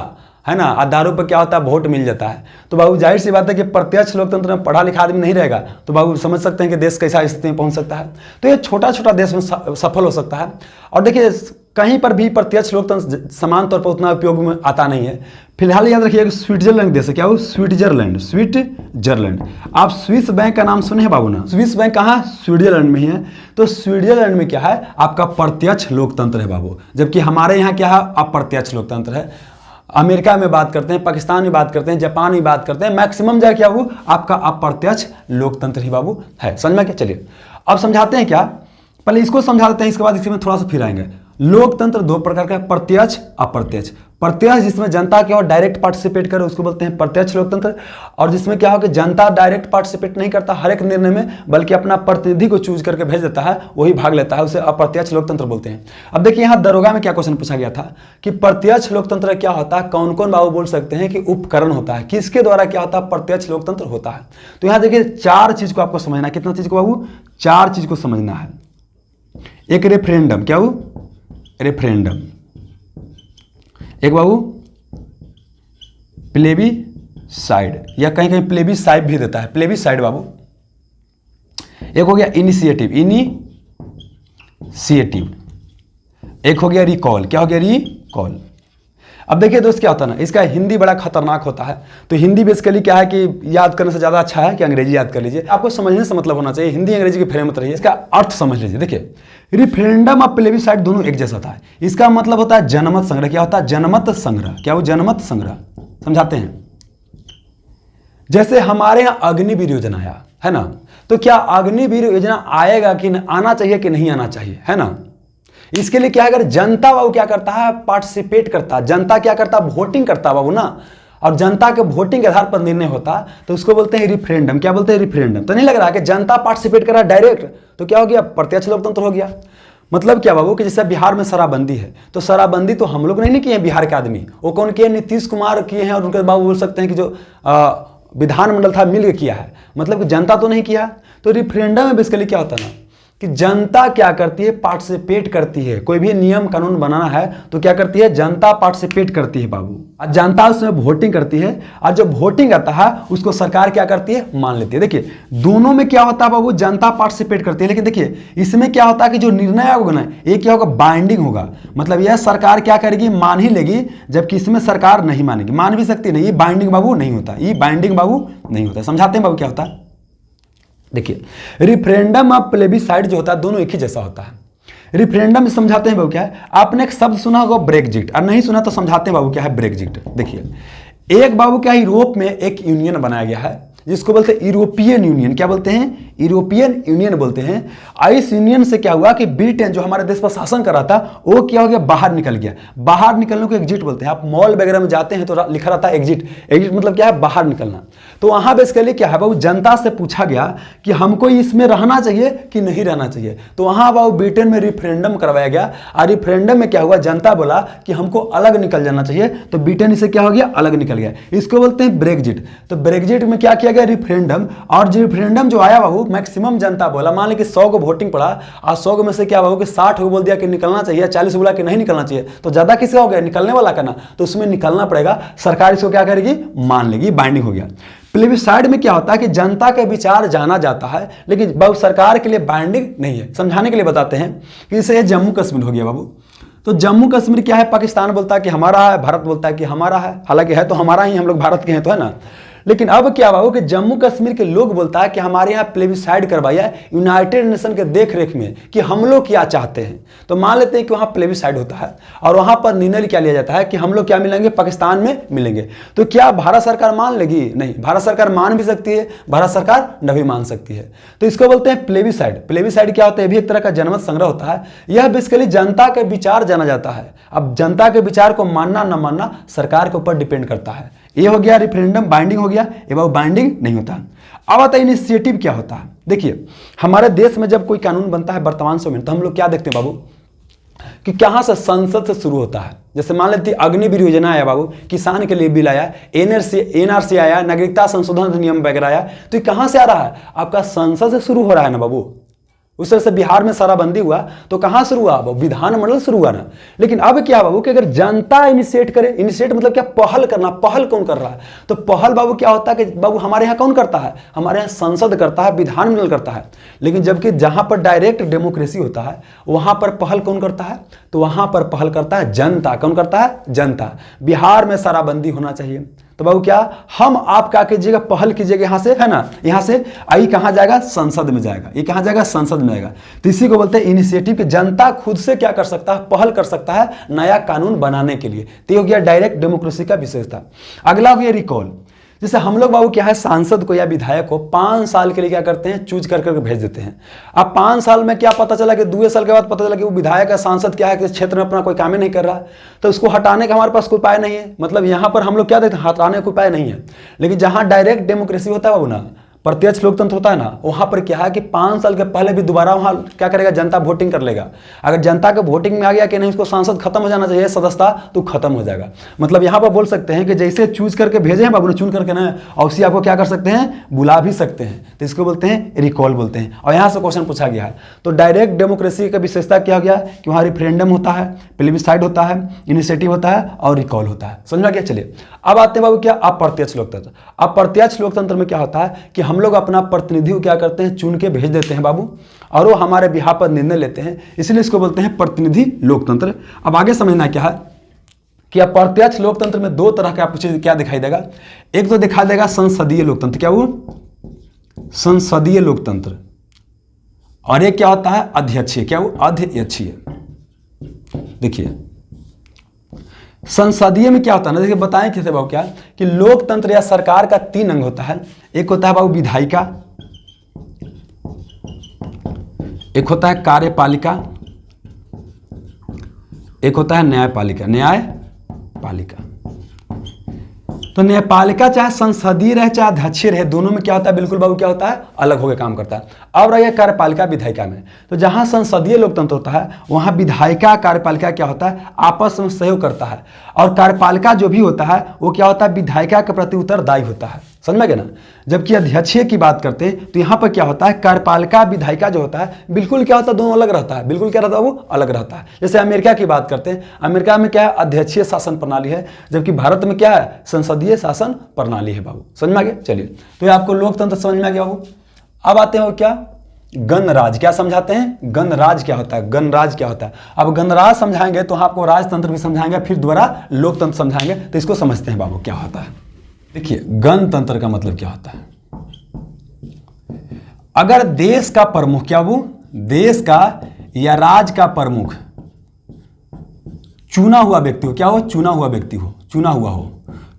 है ना, आधारों पर क्या होता है, वोट मिल जाता है। तो बाबू जाहिर सी बात है कि प्रत्यक्ष लोकतंत्र में पढ़ा लिखा आदमी नहीं रहेगा तो बाबू समझ सकते हैं कि देश कैसा स्थिति में पहुंच सकता है। तो ये छोटा छोटा देश में सफल हो सकता है। और देखिए कहीं पर भी प्रत्यक्ष लोकतंत्र समान तौर पर उतना उपयोग में आता नहीं है। फिलहाल याद रखिए स्विट्जरलैंड देश है, क्या वो, स्विट्जरलैंड। आप स्विस बैंक का नाम सुने हैं बाबू ना, स्विस बैंक कहाँ, स्विट्जरलैंड में ही है। तो स्विट्जरलैंड में क्या है, आपका प्रत्यक्ष लोकतंत्र है बाबू, जबकि हमारे यहाँ क्या है, अप्रत्यक्ष लोकतंत्र है। अमेरिका में बात करते हैं, पाकिस्तान में बात करते हैं, जापान में बात करते हैं, मैक्सिमम जगह क्या हो, आपका अप्रत्यक्ष लोकतंत्र ही बाबू है। समझ में क्या, चलिए अब समझाते हैं क्या, पहले इसको समझा देते हैं, इसके बाद इसमें थोड़ा सा फिर आएंगे। लोकतंत्र दो प्रकार का है, प्रत्यक्ष अप्रत्यक्ष। प्रत्यक्ष जिसमें जनता क्या हो, डायरेक्ट पार्टिसिपेट करे उसको बोलते हैं प्रत्यक्ष लोकतंत्र। और जिसमें क्या हो कि जनता डायरेक्ट पार्टिसिपेट नहीं करता हर एक निर्णय में, बल्कि अपना प्रतिनिधि को चूज करके भेज देता है, वही भाग लेता है, उसे अप्रत्यक्ष लोकतंत्र बोलते हैं। अब देखिए यहाँ दरोगा में क्या क्वेश्चन पूछा गया था कि प्रत्यक्ष लोकतंत्र क्या होता है, कौन कौन बाबू बोल सकते हैं कि उपकरण होता है, किसके द्वारा क्या होता है, प्रत्यक्ष लोकतंत्र होता है। तो यहाँ देखिए चार चीज को आपको समझना है, कितना चीज को बाबू, चार चीज को समझना है। एक रेफरेंडम, क्या वो, रेफरेंडम। एक बाबू प्लेबीसाइड, या कहीं कहीं प्लेबीसाइड भी देता है, प्लेबीसाइड बाबू। एक हो गया इनिशिएटिव, एक हो गया रिकॉल, क्या हो गया, रिकॉल। अब देखिए दोस्त क्या होता है ना, इसका हिंदी बड़ा खतरनाक होता है। तो हिंदी बेसिकली क्या है कि याद करने से ज़्यादा अच्छा है कि अंग्रेजी याद कर लीजिए, आपको समझने से मतलब होना चाहिए, हिंदी अंग्रेजी के फेरे मत रहिए, इसका अर्थ समझ लीजिए। देखिए रिफरेंडम और प्लेबीसाइड दोनों एक जैसा होता है। इसका मतलब होता है जनमत संग्रह, क्या होता है, जनमत संग्रह, क्या वो, जनमत संग्रह। समझाते हैं, जैसे हमारे यहाँ अग्निवीर योजना आया है ना, तो क्या अग्निवीर योजना आएगा कि आना चाहिए कि नहीं आना चाहिए, है ना। इसके लिए क्या, अगर जनता बाबू क्या करता है, पार्टिसिपेट करता है, जनता क्या करता है, वोटिंग करता है बाबू ना, और जनता के वोटिंग के आधार पर निर्णय होता, तो उसको बोलते हैं रिफरेंडम। क्या बोलते हैं, रिफरेंडम। तो नहीं लग रहा है कि जनता पार्टिसिपेट कर रहा है डायरेक्ट, तो क्या हो गया, प्रत्यक्ष लोकतंत्र हो गया। मतलब क्या बाबू कि जैसे बिहार में शराबबंदी है, तो शराबबंदी तो हम लोग नहीं किए हैं बिहार के आदमी, वो कौन किए, नीतीश कुमार किए हैं, और उनके बाबू बोल सकते हैं कि जो विधानमंडल था मिल के किया है, मतलब कि जनता तो नहीं किया। तो रिफरेंडम में बेसिकली क्या होता है ना कि जनता क्या करती है, पार्टिसिपेट करती है। कोई भी नियम कानून बनाना है तो क्या करती है, जनता पार्टिसिपेट करती है बाबू, और जनता उसमें वोटिंग करती है, और जो वोटिंग आता है उसको सरकार क्या करती है, मान लेती है। देखिए दोनों में क्या होता है बाबू, जनता पार्टिसिपेट करती है, लेकिन देखिए इसमें क्या होता है कि जो निर्णय होगा ना, ये क्या होगा, बाइंडिंग होगा। मतलब यह सरकार क्या करेगी, मान ही लेगी, जबकि इसमें सरकार नहीं मानेगी, मान भी सकती नहीं, ये बाइंडिंग बाबू नहीं होता, ये बाइंडिंग बाबू नहीं होता। समझाते हैं बाबू क्या होता है। देखिए रिफरेंडम और प्लेबीसाइड जो होता है दोनों एक ही जैसा होता है। रिफरेंडम में समझाते हैं बाबू क्या है, आपने एक शब्द सुना होगा ब्रेक्जिट, और नहीं सुना तो समझाते हैं बाबू क्या है ब्रेक्जिट। देखिए एक बाबू क्या है, यूरोप में एक यूनियन बनाया गया है जिसको बोलते हैं यूरोपियन यूनियन। क्या बोलते हैं, यूरोपियन यूनियन बोलते हैं। इस यूनियन से क्या हुआ कि ब्रिटेन जो हमारे देश पर शासन कर रहा था वो क्या हो गया, बाहर निकल गया। बाहर निकलने को एग्जिट बोलते हैं। आप मॉल वगैरह में जाते हैं तो लिखा रहता है एग्जिट, एग्जिट मतलब क्या है, बाहर निकलना। तो वहां बेसिकली क्या है बाबू, जनता से पूछा गया कि हमको इसमें रहना चाहिए कि नहीं रहना चाहिए। तो वहां बाबू ब्रिटेन में रिफरेंडम करवाया गया, और रिफरेंडम में क्या हुआ, जनता बोला कि हमको अलग निकल जाना चाहिए, तो ब्रिटेन इससे क्या हो गया, अलग निकल गया। इसको बोलते हैं ब्रेक्जिट। तो ब्रेक्जिट में क्या किया गया, रिफरेंडम। और जो रिफरेंडम जो आया बाबू, मैक्सिमम जनता बोला, मान लीजिए 100 को वोटिंग पड़ा, और 100 में से क्या बाबू कि 60 को बोल दिया कि निकलना चाहिए, 40 को बोला कि नहीं निकलना चाहिए, तो ज्यादा किसका हो गया, निकलने वाला का ना, तो उसमें निकलना पड़ेगा। सरकार इसको क्या करेगी, मान लेगी, बाइंडिंग हो गया। प्लेबीसाइड में क्या होता है कि जनता के विचार जाना जाता है, लेकिन बाबू सरकार के लिए बाइंडिंग नहीं है। समझाने के लिए बताते हैं कि जैसे जम्मू कश्मीर हो गया बाबू, तो जम्मू कश्मीर क्या है, पाकिस्तान बोलता है कि हमारा है, भारत बोलता है कि हमारा है, हालांकि है तो हमारा ही, हम लोग भारत के हैं तो, है ना। लेकिन अब क्या हुआ कि जम्मू कश्मीर के लोग बोलता है कि हमारे यहाँ प्लेबीसाइड करवाया यूनाइटेड नेशन के देखरेख में कि हम लोग क्या चाहते हैं। तो मान लेते हैं कि वहाँ प्लेबीसाइड होता है, और वहाँ पर निर्णय क्या लिया जाता है कि हम लोग क्या मिलेंगे, पाकिस्तान में मिलेंगे। तो क्या भारत सरकार मान लेगी, नहीं, भारत सरकार मान भी सकती है, भारत सरकार नहीं मान सकती है। तो इसको बोलते हैं प्लेबीसाइड। प्लेबीसाइड क्या होता है, भी एक तरह का जनमत संग्रह होता है। यह बेसिकली जनता के विचार जाना जाता है। अब जनता के विचार को मानना न मानना सरकार के ऊपर डिपेंड करता है। ये हो गया रिफरेंडम, बाइंडिंग हो गया। ये बाबू बाइंडिंग नहीं होता। अब आता है इनिशिएटिव क्या होता है। देखिए हमारे देश में जब कोई कानून बनता है वर्तमान समय में, तो हम लोग क्या देखते हैं बाबू कि कहां से, संसद से शुरू होता है। जैसे मान लेते हैं अग्निवीर योजना आया बाबू, किसान के लिए बिल आया, एनआरसी आया, नागरिकता संशोधन अधिनियम वगैरह आया, तो ये कहां से आ रहा है, आपका संसद से शुरू हो रहा है ना बाबू। उस तरह से बिहार में शराबबंदी हुआ तो कहाँ शुरू हुआ? विधानमंडल शुरू हुआ ना। लेकिन अब क्या बाबू कि अगर जनता इनिशिएट करे, इनिशिएट मतलब क्या? पहल करना। पहल कौन कर रहा है? तो पहल बाबू क्या होता है कि बाबू हमारे यहाँ कौन करता है? हमारे यहाँ संसद करता है, विधानमंडल करता है। लेकिन जबकि जहां पर डायरेक्ट डेमोक्रेसी होता है वहां पर पहल कौन करता है? तो वहां पर पहल करता है जनता। कौन करता है? जनता। बिहार में शराबबंदी होना चाहिए तो बाबू क्या हम आप क्या कीजिएगा? पहल कीजिएगा यहां से, है ना। यहां से आई कहां जाएगा? संसद में जाएगा। ये कहां जाएगा? संसद में जाएगा। तो इसी को बोलते हैं इनिशिएटिव कि जनता खुद से क्या कर सकता है? पहल कर सकता है नया कानून बनाने के लिए। तो ये हो गया डायरेक्ट डेमोक्रेसी का विशेषता। अगला हो गया रिकॉल। जैसे हम लोग बाबू क्या है, सांसद को या विधायक को 5 साल के लिए क्या करते हैं? चूज कर करके भेज देते हैं। अब 5 साल में क्या पता चला कि 2 साल के बाद पता चला कि वो विधायक या सांसद क्या है कि इस क्षेत्र में अपना कोई काम ही नहीं कर रहा, तो उसको हटाने का हमारे पास कोई उपाय नहीं है। मतलब यहाँ पर हम लोग क्या देते हैं? हटाने का उपाय नहीं है। लेकिन जहाँ डायरेक्ट डेमोक्रेसी होता है बाबू ना, प्रत्यक्ष लोकतंत्र होता है ना, वहां पर क्या है कि 5 साल के पहले भी दोबारा वहां क्या करेगा? जनता वोटिंग कर लेगा। अगर जनता के वोटिंग में आ गया कि नहीं उसको सांसद खत्म हो जाना चाहिए सदस्यता, तो खत्म हो जाएगा। मतलब यहां पर बोल सकते हैं कि जैसे चूज करके भेजे हैं बाबू ने, चुन करके ना, और उसी आपको क्या कर सकते हैं? बुला भी सकते हैं। तो इसको बोलते हैं रिकॉल बोलते हैं। और यहां से क्वेश्चन पूछा गया है। तो डायरेक्ट डेमोक्रेसी का विशेषता क्या हो गया कि वहां रिफरेंडम होता है, प्लेबिसाइड होता है, इनिशिएटिव होता है और रिकॉल होता है। समझ में गया? चलिए अब आते हैं बाबू क्या? अप्रत्यक्ष लोकतंत्र। अप्रत्यक्ष लोकतंत्र में क्या होता है कि हम लोग अपना प्रतिनिधि क्या करते हैं? चुन के भेज देते हैं बाबू, और वो हमारे बिहार पर निर्णय लेते हैं। इसलिए इसको बोलते हैं प्रतिनिधि लोकतंत्र। अब आगे समझना क्या है कि अप्रत्यक्ष लोकतंत्र में 2 तरह का आपको चीज क्या दिखाई देगा। एक तो दिखाई देगा संसदीय लोकतंत्र। क्या वो? संसदीय लोकतंत्र। और एक क्या होता है? अध्यक्षीय। क्या वो? अध्यक्षीय। देखिए संसदीय में क्या होता है ना, देखिए बताएं कैसे बाबू क्या कि लोकतंत्र या सरकार का 3 अंग होता है। एक होता है बाबू विधायिका, एक होता है कार्यपालिका, एक होता है न्यायपालिका। न्यायपालिका तो न्यायपालिका चाहे संसदीय रहे चाहे अध्यक्षीय रहे, दोनों में क्या होता है? बिल्कुल बाबू क्या होता है? अलग होकर काम करता है। अब रह गया कार्यपालिका विधायिका में। तो जहां संसदीय लोकतंत्र होता है वहां विधायिका कार्यपालिका क्या होता है? आपस में सहयोग करता है। और कार्यपालिका जो भी होता है वो क्या होता है? विधायिका के प्रति उत्तरदायी होता है। समझ में गया ना। जबकि अध्यक्षीय की बात करते हैं तो यहाँ पर क्या होता है? कार्यपालिका विधायिका जो होता है बिल्कुल क्या होता है? दोनों अलग रहता है। बिल्कुल क्या रहता है? वो अलग रहता है। जैसे अमेरिका की बात करते हैं, अमेरिका में क्या है? अध्यक्षीय शासन प्रणाली है, जबकि भारत में क्या है? संसदीय शासन प्रणाली है बाबू। समझ में आ गया? चलिए तो ये आपको लोकतंत्र समझ में आ गया बाबू। अब आते हैं क्या? गणराज। क्या समझाते हैं? गणराज क्या होता है? गणराज क्या होता है? अब गणराज समझाएंगे तो आपको राजतंत्र भी समझाएंगे, फिर दोबारा लोकतंत्र समझाएंगे। तो इसको समझते हैं बाबू क्या होता है। देखिए गणतंत्र का मतलब क्या होता है? अगर देश का प्रमुख, क्या वो? देश का या राज्य का प्रमुख चुना हुआ व्यक्ति हो। क्या हो? चुना हुआ व्यक्ति हो, चुना हुआ हो,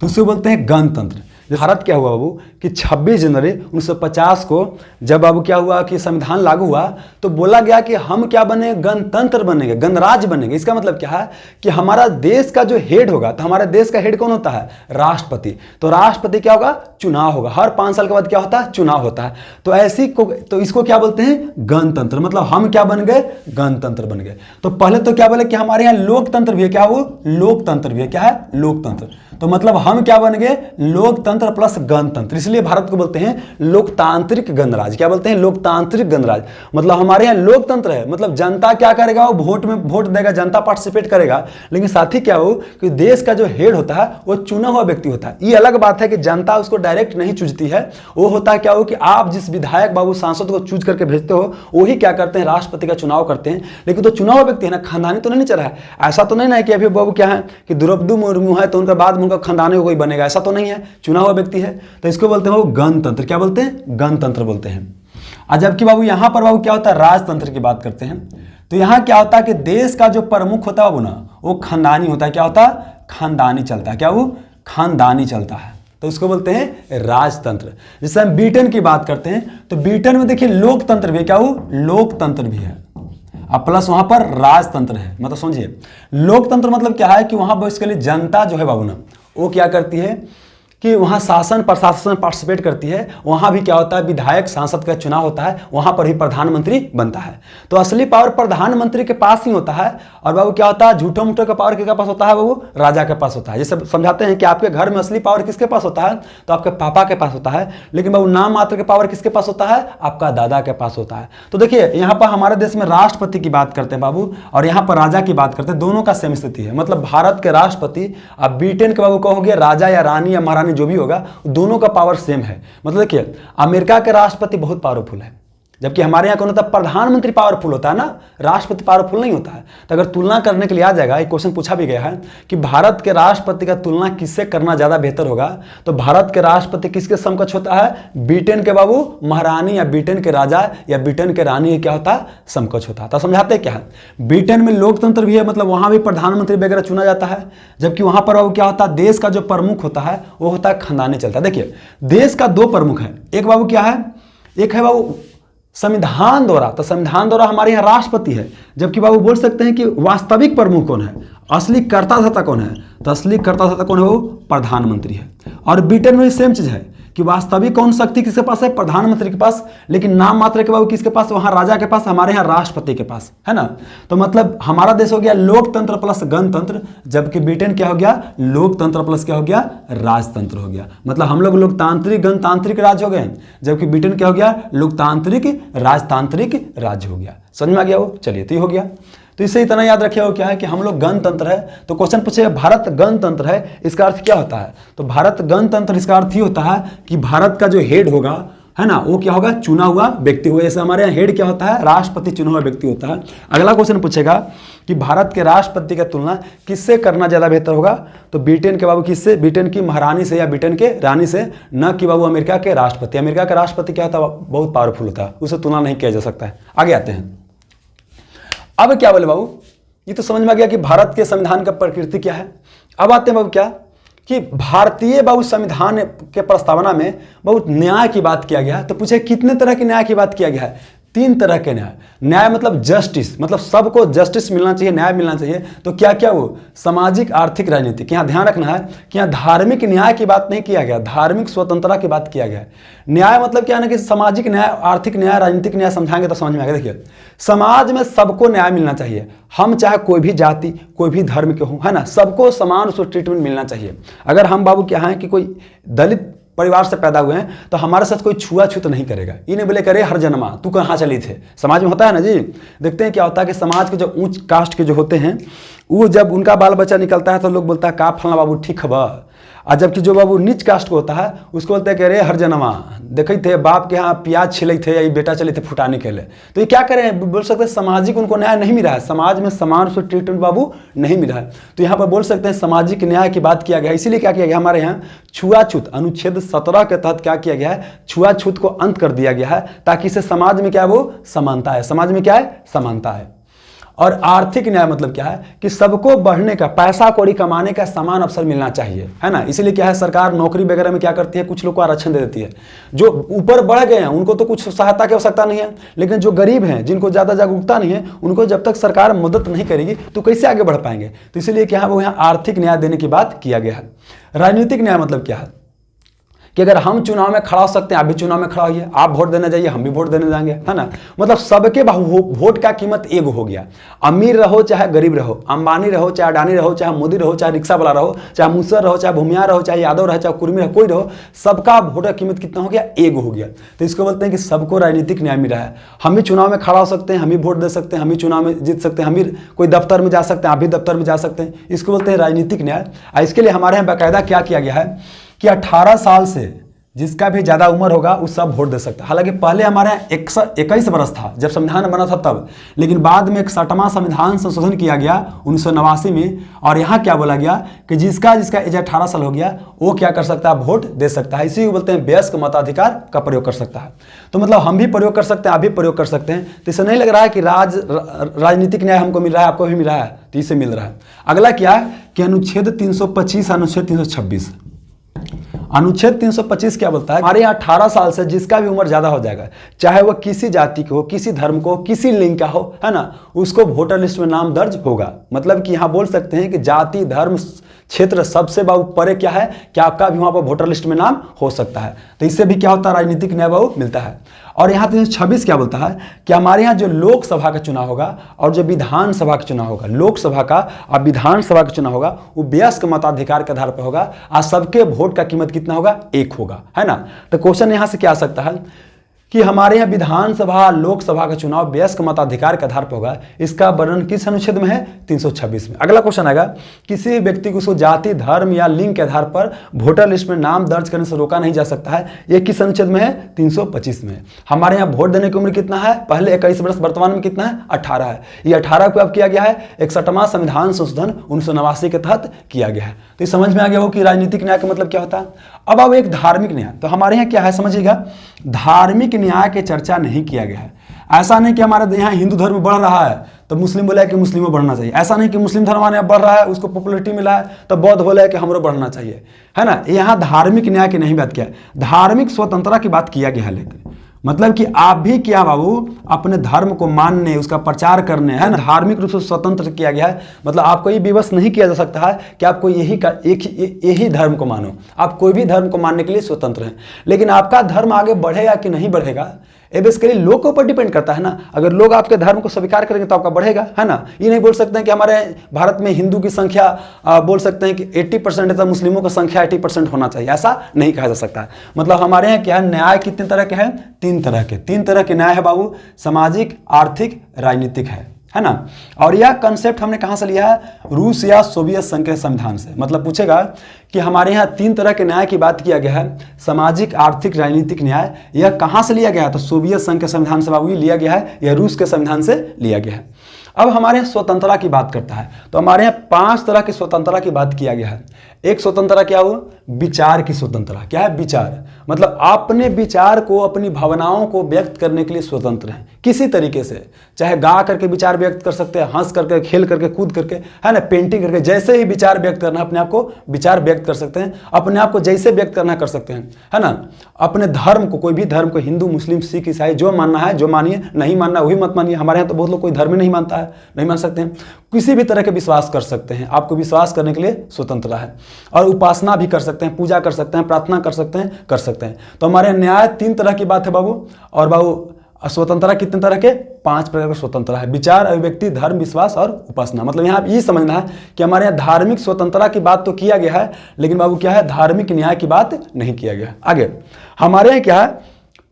तो उसे बोलते हैं गणतंत्र। भारत क्या हुआ बाबू कि 26 जनवरी 1950 को जब बाबू क्या हुआ कि संविधान लागू हुआ तो बोला गया कि हम क्या बने? गणतंत्र बनेंगे, गणराज्य बनेंगे। इसका मतलब क्या है कि हमारा देश का जो हेड होगा, तो हमारे देश का हेड कौन होता है? राष्ट्रपति। तो राष्ट्रपति क्या होगा? चुनाव होगा। हर 5 साल के बाद क्या होता है? चुनाव होता है। तो ऐसी को तो इसको क्या बोलते हैं? गणतंत्र। मतलब हम क्या बन गए? गणतंत्र बन गए। तो पहले तो क्या बोले कि हमारे यहाँ लोकतंत्र भी है। क्या वो? लोकतंत्र भी है। क्या है? लोकतंत्र। तो मतलब हम क्या बन गए? लोकतंत्र प्लस गणतंत्र। इसलिए भारत को बोलते हैं लोकतांत्रिक गणराज्य। क्या बोलते हैं? लोकतांत्रिक गणराज्य। मतलब हमारे यहाँ लोकतंत्र है, मतलब जनता क्या करेगा? वो वोट में वोट देगा, जनता पार्टिसिपेट करेगा। लेकिन साथ ही क्या हो कि देश का जो हेड होता है वो चुना हुआ व्यक्ति होता है। ये अलग बात है कि जनता उसको डायरेक्ट नहीं चुनती है। वो होता है क्या हो कि आप जिस विधायक बाबू सांसद को चूज करके भेजते हो वही क्या करते हैं? राष्ट्रपति का चुनाव करते हैं। लेकिन तो चुना हुआ व्यक्ति है ना, खानदानी तो नहीं चल रहा है। ऐसा तो नहीं ना कि अभी बाबू क्या है कि द्रौपदी मुर्मू है तो उनका बाद उनका खानदानी कोई बनेगा, ऐसा तो नहीं है। चुना हुआ व्यक्ति है। तो इसको बोलते हैं गणतंत्र। क्या बोलते हैं? गणतंत्र बोलते हैं। और जबकि बाबू यहां पर बाबू क्या होता है? राजतंत्र की बात करते हैं। तो यहां क्या होता है कि देश का जो प्रमुख होता है बाबू ना, वो खानदानी होता है। क्या होता है? खानदानी चलता है। क्या वो? खानदानी चलता है। तो इसको बोलते हैं राजतंत्र। जैसे हम ब्रिटेन की बात करते हैं तो ब्रिटेन में देखिए लोकतंत्र भी है। क्या वो? लोकतंत्र भी है। अब प्लस वहां पर राजतंत्र है। मतलब समझिए लोकतंत्र मतलब क्या है कि वहां बेसिकली जनता जो है बाबू ना, वो क्या करती है कि वहाँ शासन प्रशासन पार्टिसिपेट करती है, वहाँ भी क्या होता है, विधायक सांसद का चुनाव होता है, वहाँ पर ही प्रधानमंत्री बनता है। तो असली पावर प्रधानमंत्री के पास ही होता है। और बाबू क्या होता है, झूठो मूठो का पावर किसके पास होता है बाबू, राजा के पास होता है। जैसे समझाते हैं कि आपके घर में असली पावर किसके पास होता है, तो आपके पापा के पास होता है, लेकिन बाबू नाम मात्र के पावर किसके पास होता है, आपका दादा के पास होता है। तो देखिए यहाँ पर हमारे देश में राष्ट्रपति की बात करते हैं बाबू, और यहाँ पर राजा की बात करते हैं, दोनों का सेम स्थिति है। मतलब भारत के राष्ट्रपति, अब ब्रिटेन के बाबू कहोगे राजा या रानी या महारानी जो भी होगा, दोनों का पावर सेम है। मतलब देखिए अमेरिका के राष्ट्रपति बहुत पावरफुल है, जबकि हमारे यहाँ कौन होता है, प्रधानमंत्री पावरफुल होता है ना, राष्ट्रपति पावरफुल नहीं होता है। तो अगर तुलना करने के लिए आ जाएगा, एक क्वेश्चन पूछा भी गया है कि भारत के राष्ट्रपति का तुलना किससे करना ज्यादा बेहतर होगा, तो भारत के राष्ट्रपति किसके समकक्ष होता है, ब्रिटेन के बाबू महारानी या ब्रिटेन के राजा या ब्रिटेन के रानी क्या होता है, समकक्ष होता है। तो समझाते क्या है, ब्रिटेन में लोकतंत्र भी है, मतलब वहां भी प्रधानमंत्री वगैरह चुना जाता है, जबकि वहां पर बाबू क्या होता है, देश का जो प्रमुख होता है वो होता है खानदानी चलता है। देखिए देश का दो प्रमुख है, एक बाबू क्या है, एक है बाबू संविधान द्वारा, तो संविधान द्वारा हमारे यहाँ राष्ट्रपति है, जबकि बाबू बोल सकते हैं कि वास्तविक प्रमुख कौन है, असली कर्ता धर्ता कौन है, तो असली कर्ता धर्ता कौन है, वो प्रधानमंत्री है। और ब्रिटेन में सेम चीज है कि वास्तविक कौन शक्ति किसके पास है, प्रधानमंत्री के पास, लेकिन नाम मात्र के बाबू किसके पास, वहां राजा के पास, हमारे यहाँ राष्ट्रपति के पास, है ना। तो मतलब हमारा देश हो गया लोकतंत्र प्लस गणतंत्र, जबकि ब्रिटेन क्या हो गया, लोकतंत्र प्लस क्या हो गया, राजतंत्र हो गया। मतलब हम लोग लोकतांत्रिक गणतांत्रिक राज्य हो गए, जबकि ब्रिटेन क्या हो गया, लोकतांत्रिक राजतांत्रिक राज्य हो गया। समझ में आ गया वो, चलिए तो ये हो गया। तो इससे इतना याद रखिए वो क्या है कि हम लोग गणतंत्र है। तो क्वेश्चन पूछे भारत गणतंत्र है, इसका अर्थ क्या होता है, तो भारत गणतंत्र इसका अर्थ ही होता है कि भारत का जो हेड होगा, है ना, वो क्या होगा, चुना हुआ व्यक्ति होगा। जैसे हमारे यहाँ हेड क्या होता है, राष्ट्रपति चुना हुआ व्यक्ति होता है। अगला क्वेश्चन पूछेगा कि भारत के राष्ट्रपति की तुलना किससे करना ज्यादा बेहतर होगा, तो ब्रिटेन के बाबू किससे, ब्रिटेन की महारानी से या ब्रिटेन के रानी से, न कि बाबू अमेरिका के राष्ट्रपति। अमेरिका का राष्ट्रपति क्या होता है, बहुत पावरफुल होता है, उससे तुलना नहीं किया जा सकता है। आगे आते हैं, अब क्या बोले बाबू, ये तो समझ में आ गया कि भारत के संविधान का प्रकृति क्या है। अब आते हैं बाबू क्या कि भारतीय बाबू संविधान के प्रस्तावना में बहुत न्याय की बात किया गया है। तो पूछे कितने तरह के न्याय की बात किया गया है, 3 तरह के न्याय। न्याय मतलब जस्टिस, मतलब सबको जस्टिस मिलना चाहिए, न्याय मिलना चाहिए। तो क्या क्या वो, सामाजिक आर्थिक राजनीतिक। यहाँ ध्यान रखना है कि यहाँ धार्मिक न्याय की बात नहीं किया गया, धार्मिक स्वतंत्रता की बात किया गया। न्याय मतलब क्या है ना कि सामाजिक न्याय, आर्थिक न्याय, राजनीतिक न्याय समझाएंगे तो समझ में आएगा। देखिए समाज में सबको न्याय मिलना चाहिए, हम चाहे कोई भी जाति कोई भी धर्म के हों, है ना, सबको समान ट्रीटमेंट मिलना चाहिए। अगर हम बाबू क्या है कि कोई दलित परिवार से पैदा हुए हैं तो हमारे साथ कोई छुआछूत नहीं करेगा। ये नहीं बोले करे हर जन्मा तू कहाँ चली थे, समाज में होता है ना जी। देखते हैं क्या होता है कि समाज के जो उच्च कास्ट के जो होते हैं, वो जब उनका बाल बच्चा निकलता है तो लोग बोलता है का फलना बाबू ठीक है, और जबकि जो बाबू नीच कास्ट को होता है उसको बोलते हैं कि अरे हर जन्मा देखे थे बाप के यहाँ प्याज छिले थे या ये बेटा चले थे फुटाने के लिए। तो ये क्या करें, बोल सकते हैं सामाजिक उनको न्याय नहीं मिल रहा है, समाज में समान से ट्रीटमेंट बाबू नहीं मिल रहा है। तो यहाँ पर बोल सकते हैं सामाजिक न्याय की बात किया गया। इसीलिए क्या किया गया, हमारे यहाँ छुआछूत अनुच्छेद 17 के तहत क्या किया गया है, छुआछूत को अंत कर दिया गया है, ताकि इससे समाज में क्या है, वो समानता है, समाज में क्या है, समानता है। और आर्थिक न्याय मतलब क्या है कि सबको बढ़ने का, पैसा कौड़ी कमाने का समान अवसर मिलना चाहिए, है ना। इसीलिए क्या है, सरकार नौकरी वगैरह में क्या करती है, कुछ लोग को आरक्षण दे देती है। जो ऊपर बढ़ गए हैं उनको तो कुछ सहायता की आवश्यकता नहीं है, लेकिन जो गरीब हैं जिनको ज्यादा जागरूकता नहीं है, उनको जब तक सरकार मदद नहीं करेगी तो कैसे आगे बढ़ पाएंगे। तो इसीलिए क्या है, वो यहाँ आर्थिक न्याय देने की बात किया गया है। राजनीतिक न्याय मतलब क्या है कि अगर हम चुनाव में खड़ा हो सकते हैं, आप भी चुनाव में खड़ा होइए, आप वोट देने जाइए, हम भी वोट देने जाएंगे, है ना। मतलब सबके वोट का कीमत एक हो गया। अमीर रहो चाहे गरीब रहो, अंबानी रहो चाहे अडानी रहो, चाहे मोदी रहो चाहे रिक्शा वाला रहो, चाहे मूसर रहो चाहे भूमियार रहो, चाहे यादव रहो चाहे कुर्मी रहो, कोई रहो, सबका वोट का कीमत कितना हो गया, एक हो गया। तो इसको बोलते हैं कि सबको राजनीतिक न्याय मिल रहा है। हम भी चुनाव में खड़ा हो सकते हैं, हम भी वोट दे सकते हैं, हम भी चुनाव में जीत सकते हैं, हम भी कोई दफ्तर में जा सकते हैं, आप भी दफ्तर में जा सकते हैं। इसको बोलते हैं राजनीतिक न्याय। इसके लिए हमारे यहाँ बाकायदा क्या किया गया है कि 18 साल से जिसका भी ज्यादा उम्र होगा वो सब वोट दे सकता है। हालांकि पहले हमारे यहाँ 21 वर्ष था जब संविधान बना था तब, लेकिन बाद में 61वां संविधान संशोधन किया गया 1989 में, और यहाँ क्या बोला गया कि जिसका एज 18 साल हो गया वो क्या कर सकता है, वोट दे सकता है। इसी को बोलते हैं वयस्क मताधिकार का प्रयोग कर सकता है। तो मतलब हम भी प्रयोग कर सकते हैं, आप भी प्रयोग कर सकते हैं। तो इससे नहीं लग रहा है कि राजनीतिक न्याय हमको मिल रहा है, आपको भी मिल रहा है, तो इससे मिल रहा है। अगला क्या है कि अनुच्छेद 325 अनुच्छेद 326 अनुच्छेद 325 क्या बोलता है? हमारे यहाँ 18 साल से जिसका भी उम्र ज्यादा हो जाएगा, चाहे वह किसी जाति को हो, किसी धर्म को, किसी लिंग का हो, है ना, उसको वोटर लिस्ट में नाम दर्ज होगा। मतलब कि यहाँ बोल सकते हैं कि जाति, धर्म, क्षेत्र सबसे बाबू परे क्या है कि आपका भी वहां पर वोटर लिस्ट में नाम हो सकता है। तो इससे भी क्या होता है? राजनीतिक न्याय बाबू मिलता है। और यहाँ 326 क्या बोलता है कि हमारे यहाँ जो लोकसभा का चुनाव होगा और जो विधानसभा का चुनाव होगा, लोकसभा का और विधानसभा का चुनाव होगा, वो वयस्क मताधिकार के आधार पर होगा और सबके वोट का कीमत कितना होगा? 1 होगा, है ना। तो क्वेश्चन यहाँ से क्या आ सकता है कि हमारे यहाँ विधानसभा, लोकसभा का चुनाव वयस्क मताधिकार के आधार पर होगा। इसका वर्णन किस अनुच्छेद में है? 326 में। अगला क्वेश्चन आएगा, किसी व्यक्ति को उसको जाति, धर्म या लिंग के आधार पर वोटर लिस्ट में नाम दर्ज करने से रोका नहीं जा सकता है। ये किस अनुच्छेद में है? 325 में। हमारे यहाँ वोट देने की उम्र कितना है? पहले 21 वर्ष, वर्तमान में कितना है? 18 है। ये 18 को अब किया गया है 61वां संविधान संशोधन 1989 के तहत किया गया है। तो ये समझ में आ गया हो कि राजनीतिक न्याय का मतलब क्या होता है। अब एक धार्मिक न्याय, तो हमारे यहाँ क्या है समझिएगा, धार्मिक न्याय की चर्चा नहीं किया गया है। ऐसा नहीं कि हमारे यहाँ हिंदू धर्म बढ़ रहा है तो मुस्लिम बोला है कि मुस्लिमों बढ़ना चाहिए, ऐसा नहीं कि मुस्लिम धर्म हमारे यहाँ बढ़ रहा है, उसको पॉपुलरिटी मिला है तो बौद्ध बोला है कि हमरो बढ़ना चाहिए, है ना। यहाँ धार्मिक न्याय की नहीं बात किया, धार्मिक स्वतंत्रता की बात किया गया है। लेकिन मतलब कि आप भी क्या बाबू अपने धर्म को मानने, उसका प्रचार करने, है ना, धार्मिक रूप से स्वतंत्र किया गया है। मतलब आपको ये विवश नहीं किया जा सकता है कि आपको यही धर्म को मानो, आप कोई भी धर्म को मानने के लिए स्वतंत्र हैं। लेकिन आपका धर्म आगे बढ़ेगा कि नहीं बढ़ेगा, ये बेसिकली लोग के ऊपर डिपेंड करता है ना। अगर लोग आपके धर्म को स्वीकार करेंगे तो आपका बढ़ेगा, है ना। ये नहीं बोल सकते हैं कि हमारे भारत में हिंदू की संख्या बोल सकते हैं कि 80% है तो मुस्लिमों की संख्या 80% होना चाहिए, ऐसा नहीं कहा जा सकता है। मतलब हमारे यहाँ क्या है, न्याय कितने तरह के हैं? 3 तरह के। 3 तरह के न्याय है बाबू, सामाजिक, आर्थिक, राजनीतिक है ना। और यह कंसेप्ट हमने कहां से लिया है? रूस या सोवियत संघ के संविधान से। मतलब पूछेगा कि हमारे यहाँ 3 तरह के न्याय की बात किया गया है, सामाजिक, आर्थिक, राजनीतिक न्याय, यह कहां से लिया गया है? तो सोवियत संघ के संविधान से बाबू लिया गया है, यह रूस के संविधान से लिया गया है। अब हमारे यहाँ स्वतंत्रता की बात करता है तो हमारे यहाँ 5 तरह की स्वतंत्रता की बात किया गया है। एक स्वतंत्रता क्या हो? विचार की स्वतंत्रता। क्या है? विचार। मतलब अपने विचार को, अपनी भावनाओं को व्यक्त करने के लिए स्वतंत्र हैं किसी तरीके से, चाहे गा करके विचार व्यक्त कर सकते हैं, हंस करके, खेल करके, कूद करके, है ना, पेंटिंग करके, जैसे ही विचार व्यक्त करना अपने आप को विचार व्यक्त कर सकते हैं, अपने आप को जैसे व्यक्त करना कर सकते हैं, है ना। अपने धर्म को, कोई भी धर्म को, हिंदू, मुस्लिम, सिख, ईसाई, जो मानना है जो मानिए, नहीं मानना वही मत मानिए। हमारे यहाँ तो बहुत लोग कोई धर्म ही नहीं मानता है, नहीं मान सकते हैं। किसी भी तरह के विश्वास कर सकते हैं, आपको विश्वास करने के लिए स्वतंत्रता है। और उपासना भी कर सकते हैं, पूजा कर सकते हैं, प्रार्थना कर सकते हैं। तो हमारे न्याय 3 तरह की बात है बाबू। और बाबू स्वतंत्रता कितने तरह के? 5 प्रकार का स्वतंत्रता है, विचार, अभिव्यक्ति, धर्म, विश्वास और उपासना। मतलब यहाँ आप ये समझना है कि हमारे यहाँ धार्मिक स्वतंत्रता की बात तो किया गया है, लेकिन बाबू क्या है, धार्मिक न्याय की बात नहीं किया गया। आगे हमारे यहाँ क्या है,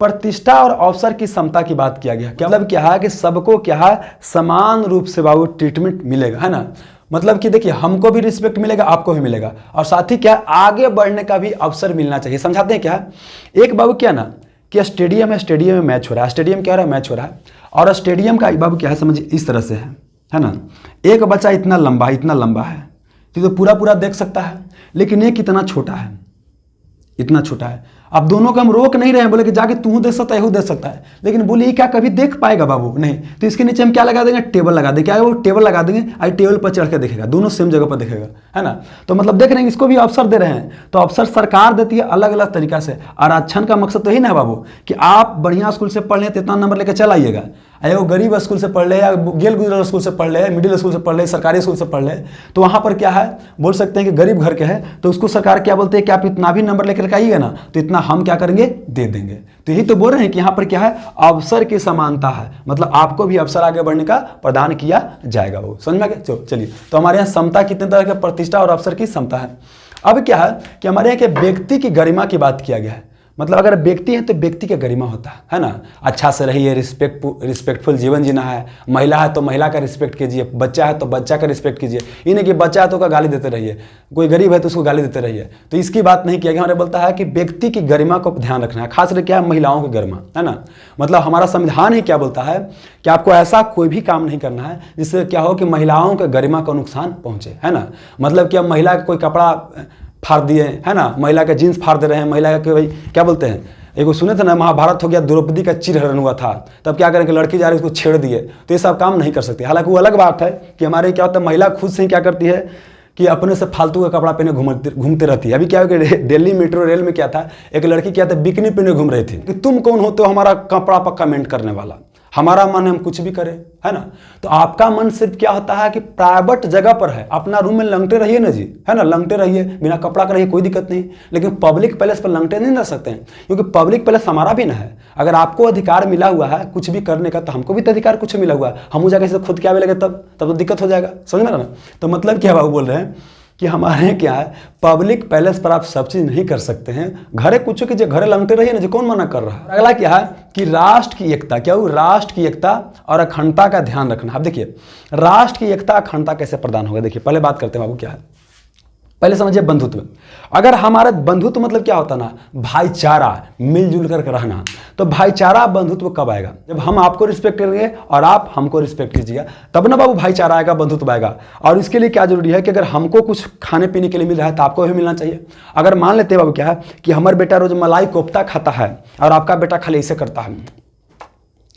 प्रतिष्ठा और अवसर की समता की बात किया गया। मतलब क्या है कि सबको क्या है, समान रूप से बाबू ट्रीटमेंट मिलेगा, है ना। मतलब कि देखिए हमको भी रिस्पेक्ट मिलेगा, आपको भी मिलेगा, और साथ ही क्या, आगे बढ़ने का भी अवसर मिलना चाहिए। समझाते हैं क्या? एक बाबू क्या ना कि स्टेडियम है, स्टेडियम में मैच हो रहा है, स्टेडियम क्या हो रहा है, मैच हो रहा है, और स्टेडियम का बाबू क्या है समझिए इस तरह से है ना। एक बच्चा इतना लंबा है तो पूरा देख सकता है, लेकिन एक इतना छोटा है। अब दोनों को हम रोक नहीं रहे हैं, बोले कि जाके तू देख सकता है, यहू देख सकता है, लेकिन बोले ये क्या कभी देख पाएगा बाबू? नहीं। तो इसके नीचे हम क्या लगा देंगे? टेबल लगा देंगे। क्या वो टेबल लगा देंगे, आई टेबल पर चढ़ के देखेगा, दोनों सेम जगह पर देखेगा, है ना। तो मतलब देख रहे हैं, इसको भी अवसर दे रहे हैं। तो अवसर सरकार देती है अलग अलग तरीका से। आरक्षण का मकसद तो यही ना बाबू कि आप बढ़िया स्कूल से पढ़ लें तो इतना नंबर लेकर चल आइएगा, वो गरीब स्कूल से पढ़ ले या गेल गुजरल स्कूल से पढ़ ले, मिडिल स्कूल से पढ़ ले, सरकारी स्कूल से पढ़ ले, तो वहाँ पर क्या है, बोल सकते हैं कि गरीब घर के हैं तो उसको सरकार क्या बोलते हैं कि आप इतना भी नंबर लेकर आइएगा ना तो इतना हम क्या करेंगे, दे देंगे। तो यही तो बोल रहे हैं कि यहाँ पर क्या है, अवसर की समानता है। मतलब आपको भी अवसर आगे बढ़ने का प्रदान किया जाएगा। वो समझ में आ गया? चलिए, तो हमारे यहाँ समता कितने तरह के, प्रतिष्ठा और अवसर की समता है। अब क्या है कि हमारे यहाँ के व्यक्ति की गरिमा की बात किया गया है। मतलब अगर व्यक्ति है तो व्यक्ति का गरिमा होता है ना। अच्छा से रहिए, रिस्पेक्टफुल जीवन जीना है। महिला है तो महिला का रिस्पेक्ट कीजिए, बच्चा है तो बच्चा का रिस्पेक्ट कीजिए। ये नहीं कि बच्चा है तो का गाली देते रहिए, कोई गरीब है तो उसको गाली देते रहिए। तो इसकी बात नहीं किया गया। हमारे बोलता है कि व्यक्ति की गरिमा को ध्यान रखना है, खास करके क्या है, महिलाओं की गरिमा, है ना। मतलब हमारा संविधान ही क्या बोलता है कि आपको ऐसा कोई भी काम नहीं करना है जिससे क्या हो कि महिलाओं के गरिमा को नुकसान पहुंचे, है ना। मतलब कि अब महिला का कोई कपड़ा फाड़ दिए, है ना, महिला का जीन्स फाड़ दे रहे हैं, महिला के भाई क्या बोलते हैं, एगो सुने थे ना, महाभारत हो गया, द्रौपदी का चिरहरण हुआ था, तब क्या करें कि लड़की जा रही उसको छेड़ दिए। तो ये सब काम नहीं कर सकते। हालांकि वो अलग बात है कि हमारे क्या होता है, महिला खुद से ही क्या करती है कि अपने से फालतू का कपड़ा पहने घूमते रहती है। अभी क्या हो कि दिल्ली मेट्रो रेल में क्या था, एक लड़की क्या था, बिकनी पहने घूम रही थी कि तुम कौन होते हो हमारा कपड़ा पर कमेंट करने वाला, हमारा मन है हम कुछ भी करें, है ना। तो आपका मन सिर्फ क्या होता है कि प्राइवेट जगह पर है, अपना रूम में लंगटे रहिए ना जी, है ना, लंगटे रहिए, बिना कपड़ा का रहिए, कोई दिक्कत नहीं। लेकिन पब्लिक प्लेस पर लंगटे नहीं रह सकते हैं, क्योंकि पब्लिक प्लेस हमारा भी ना है। अगर आपको अधिकार मिला हुआ है कुछ भी करने का, तो हमको भी तो अधिकार कुछ मिला हुआ है। हम जाके से खुद क्या मिलेगा, तब तो दिक्कत हो जाएगा, समझ में ना। तो मतलब क्या बाबू बोल रहे हैं कि हमारे क्या है, पब्लिक पैलेस पर आप सब चीज नहीं कर सकते हैं, घरे कुछ कीजिए, घरे लंगटे रहिए ना जी, कौन मना कर रहा है। अगला क्या है कि राष्ट्र की एकता, क्या हो, राष्ट्र की एकता और अखंडता का ध्यान रखना। अब देखिए राष्ट्र की एकता अखंडता कैसे प्रदान होगा, देखिए पहले बात करते हैं बाबू क्या है, पहले समझिए बंधुत्व। अगर हमारा बंधुत्व मतलब क्या होता ना, भाईचारा, मिलजुल कर रहना। तो भाईचारा बंधुत्व कब आएगा, जब हम आपको रिस्पेक्ट करेंगे और आप हमको रिस्पेक्ट कीजिएगा, तब ना बाबू भाईचारा आएगा, बंधुत्व आएगा। और इसके लिए क्या जरूरी है कि अगर हमको कुछ खाने पीने के लिए मिल रहा है तो आपको भी मिलना चाहिए। अगर मान लेते हैं बाबू क्या है कि हमारा बेटा रोज मलाई कोफ्ता खाता है और आपका बेटा खाली ऐसे करता है,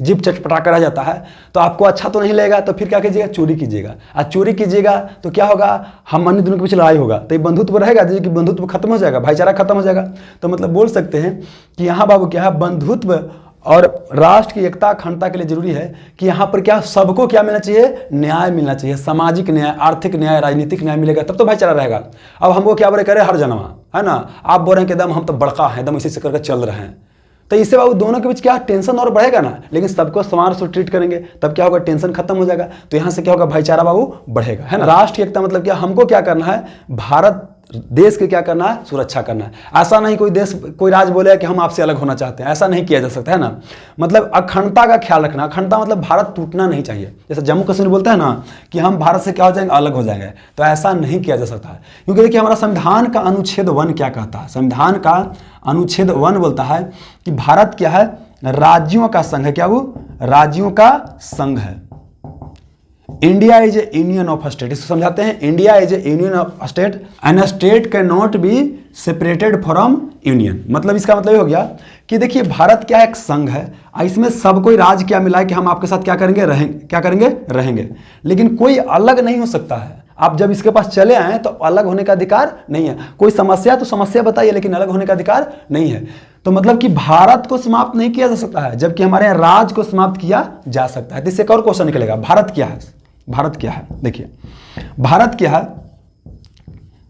जिप चटपटा कर रह जाता है, तो आपको अच्छा तो नहीं लगेगा, तो फिर क्या कीजिएगा, चोरी कीजिएगा। और चोरी कीजिएगा तो क्या होगा, हम अन्य दोनों के बीच लड़ाई होगा, तो ये बंधुत्व रहेगा, जैसे कि बंधुत्व खत्म हो जाएगा, भाईचारा खत्म हो जाएगा। तो मतलब बोल सकते हैं कि यहाँ बाबू क्या है, बंधुत्व और राष्ट्र की एकता अखंडता के लिए जरूरी है कि यहाँ पर क्या सबको क्या मिलना चाहिए, न्याय मिलना चाहिए, सामाजिक न्याय, आर्थिक न्याय, राजनीतिक न्याय मिलेगा, तब तो भाईचारा रहेगा। अब हमको क्या बोले करे हर जन्मा, है ना, आप बोल रहे हैं कि दम हम तो बड़का है, दम इसी से करके चल रहे हैं, तो इससे बाबू दोनों के बीच क्या टेंशन और बढ़ेगा ना। लेकिन सबको समान से ट्रीट करेंगे तब क्या होगा, टेंशन खत्म हो जाएगा। तो यहाँ से क्या होगा, भाईचारा बाबू बढ़ेगा, है ना। राष्ट्र एकता मतलब क्या, हमको क्या करना है, भारत देश के क्या करना है, सुरक्षा करना है। ऐसा नहीं कोई देश कोई राज्य बोले कि हम आपसे अलग होना चाहते हैं, ऐसा नहीं किया जा सकता, है ना। मतलब अखंडता का ख्याल रखना, अखंडता मतलब भारत टूटना नहीं चाहिए। जैसे जम्मू कश्मीर बोलता है ना कि हम भारत से क्या हो जाएंगे, अलग हो जाएंगे, तो ऐसा नहीं किया जा सकता है। क्योंकि देखिए हमारा संविधान का अनुच्छेद 1 क्या कहता है, संविधान का अनुच्छेद 1 बोलता है कि भारत क्या है, राज्यों का संघ है। क्या वो राज्यों का संघ है। India is A union of state, इसको समझाते हैं, India is A union of state and state can not be separated from union. मतलब इसका मतलब ये हो गया कि देखिए भारत क्या एक संघ है, इसमें सब कोई राज्य क्या मिला है कि हम आपके साथ क्या करेंगे, रहेंगे, लेकिन कोई अलग नहीं हो सकता है। आप जब इसके पास चले आए तो अलग होने का अधिकार नहीं है। कोई समस्या तो समस्या बताइए, लेकिन अलग होने का अधिकार नहीं है। तो मतलब कि भारत को समाप्त नहीं किया जा सकता है, जबकि हमारे यहाँ राज्य को समाप्त किया जा सकता है। तो इससे एक और क्वेश्चन निकलेगा, भारत क्या है, भारत क्या है। देखिए भारत क्या है,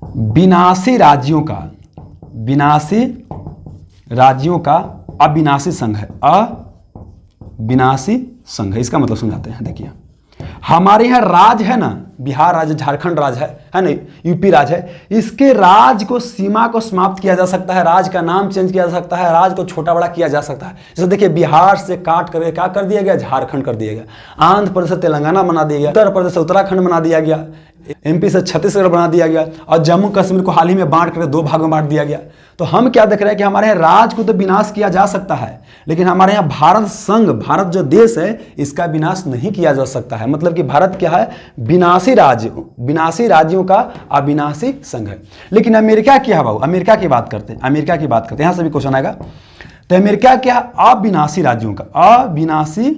विनाशी राज्यों का अविनाशी संघ है, अविनाशी संघ है। इसका मतलब समझाते हैं। देखिए हमारे यहाँ राज्य है ना, बिहार राज्य, झारखंड राज्य है ना, यूपी राज्य है, इसके राज्य को सीमा को समाप्त किया जा सकता है, राज्य का नाम चेंज किया जा सकता है, राज्य को छोटा बड़ा किया जा सकता है। जैसे देखिए बिहार से काट करके क्या कर दिया गया, झारखंड कर दिया गया, आंध्र प्रदेश से तेलंगाना बना दिया गया, उत्तर प्रदेश से उत्तराखंड बना दिया गया, एमपी से छत्तीसगढ़ बना दिया गया, और जम्मू कश्मीर को हाल ही में बांट करके 2 भागों में बांट दिया गया। तो हम क्या देख रहे हैं कि हमारे यहाँ राज्य को तो विनाश किया जा सकता है, लेकिन हमारे यहाँ भारत संघ, भारत जो देश है, इसका विनाश नहीं किया जा सकता है। मतलब कि भारत क्या है, विनाशी राज्य, विनाशी राज्यों का अविनाशी संघ है। लेकिन अमेरिका क्या है बाबू, अमेरिका की बात करते हैं, अमेरिका की बात करते हैं, यहाँ से भी क्वेश्चन आएगा। तो अमेरिका क्या है, अविनाशी राज्यों का, अविनाशी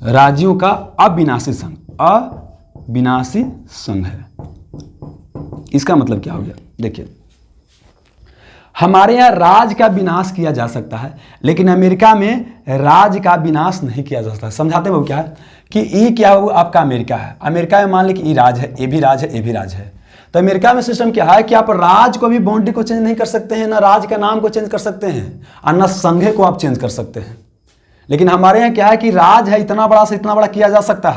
राज्यों का अविनाशी संघ, अविनाशी संघ है। इसका मतलब क्या हो गया, देखिए हमारे यहाँ राज्य का विनाश किया जा सकता है, लेकिन अमेरिका में राज्य का विनाश नहीं किया जा सकता। समझाते हैं वो क्या है कि ई क्या है, वो आपका अमेरिका है, अमेरिका में मान ली कि ई राज्य है, ए भी राज्य है, ए भी राज्य है। तो अमेरिका में सिस्टम क्या है कि आप राज्य को भी बाउंड्री को चेंज नहीं कर सकते हैं, ना राज्य का नाम को चेंज कर सकते हैं, और ना संघ को आप चेंज कर सकते हैं। लेकिन हमारे यहाँ क्या है कि राज्य है, इतना बड़ा से इतना बड़ा किया जा सकता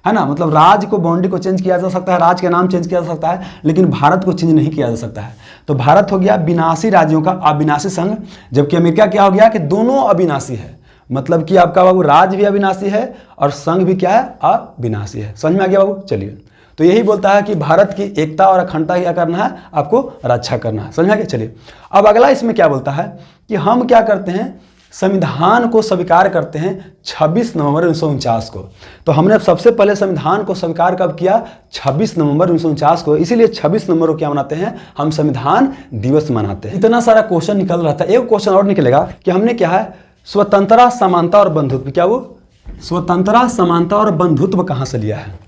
है ना, मतलब राज्य को बाउंड्री को चेंज किया जा सकता है, राज्य का नाम चेंज किया जा सकता है, लेकिन भारत को चेंज नहीं किया जा सकता है। तो भारत हो गया विनाशी राज्यों का अविनाशी संघ, जबकि अमेरिका क्या हो गया कि दोनों अविनाशी है। मतलब कि आपका बाबू राज्य भी अविनाशी है और संघ भी क्या है, अविनाशी है। समझ में आ गया बाबू। चलिए, तो यही बोलता है कि भारत की एकता और अखंडता क्या करना है, आपको रक्षा करना है। समझ में आ गया। चलिए अब अगला इसमें क्या बोलता है कि हम क्या करते हैं, संविधान को स्वीकार करते हैं 26 नवंबर 1949 को। तो हमने सबसे पहले संविधान को स्वीकार कब किया, 26 नवंबर 1949 को। इसीलिए 26 नवंबर को क्या मनाते हैं, हम संविधान दिवस मनाते हैं। इतना सारा क्वेश्चन निकल रहा था, एक क्वेश्चन और निकलेगा कि हमने क्या है, स्वतंत्रता, समानता और बंधुत्व, क्या वो स्वतंत्रता, समानता और बंधुत्व कहां से लिया है?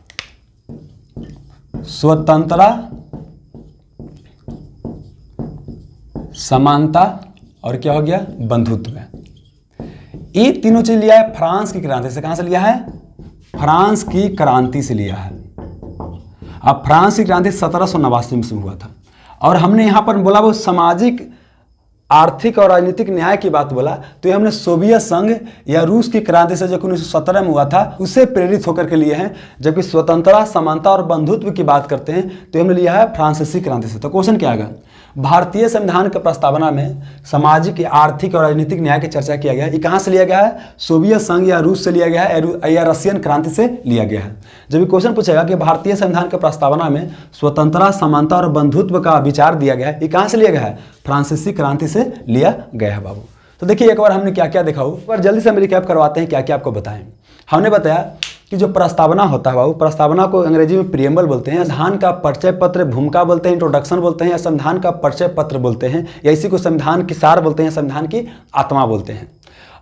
स्वतंत्रता, समानता और क्या हो गया? बंधुत्व। ये तीनों चीज लिया है फ्रांस की क्रांति से। कहां से लिया है? फ्रांस की क्रांति से लिया है। अब फ्रांस की क्रांति 1789 में हुआ था। और हमने यहां पर बोला वो सामाजिक, आर्थिक और राजनीतिक न्याय की बात बोला, तो ये हमने सोवियत संघ या रूस की क्रांति से जो 1917 में हुआ था उससे प्रेरित होकर के लिए हैं। जबकि स्वतंत्रता, समानता और बंधुत्व की बात करते हैं तो हमने लिया है फ्रांसीसी क्रांति से। तो क्वेश्चन क्या आएगा? भारतीय संविधान की प्रस्तावना में सामाजिक, आर्थिक और राजनीतिक न्याय की चर्चा किया गया है। ये कहां से लिया गया है? सोवियत संघ या रूस से लिया गया है या रशियन क्रांति से लिया गया है। जब क्वेश्चन पूछेगा कि भारतीय संविधान की प्रस्तावना में स्वतंत्रता, समानता और बंधुत्व का विचार दिया गया है, ये कहां से लिया गया है? फ्रांसीसी क्रांति से लिया गया है बाबू। तो देखिए एक बार हमने क्या क्या देखा हो, एक बार जल्दी से हम रिकैप करवाते हैं क्या क्या आपको बताएं। हमने बताया कि जो प्रस्तावना होता है बाबू, प्रस्तावना को अंग्रेजी में प्रियम्बल बोलते हैं, संविधान का परिचय पत्र, भूमिका बोलते हैं, इंट्रोडक्शन बोलते हैं, या संविधान का परिचय पत्र बोलते हैं, या इसी को संविधान की सार बोलते हैं, संविधान की आत्मा बोलते हैं।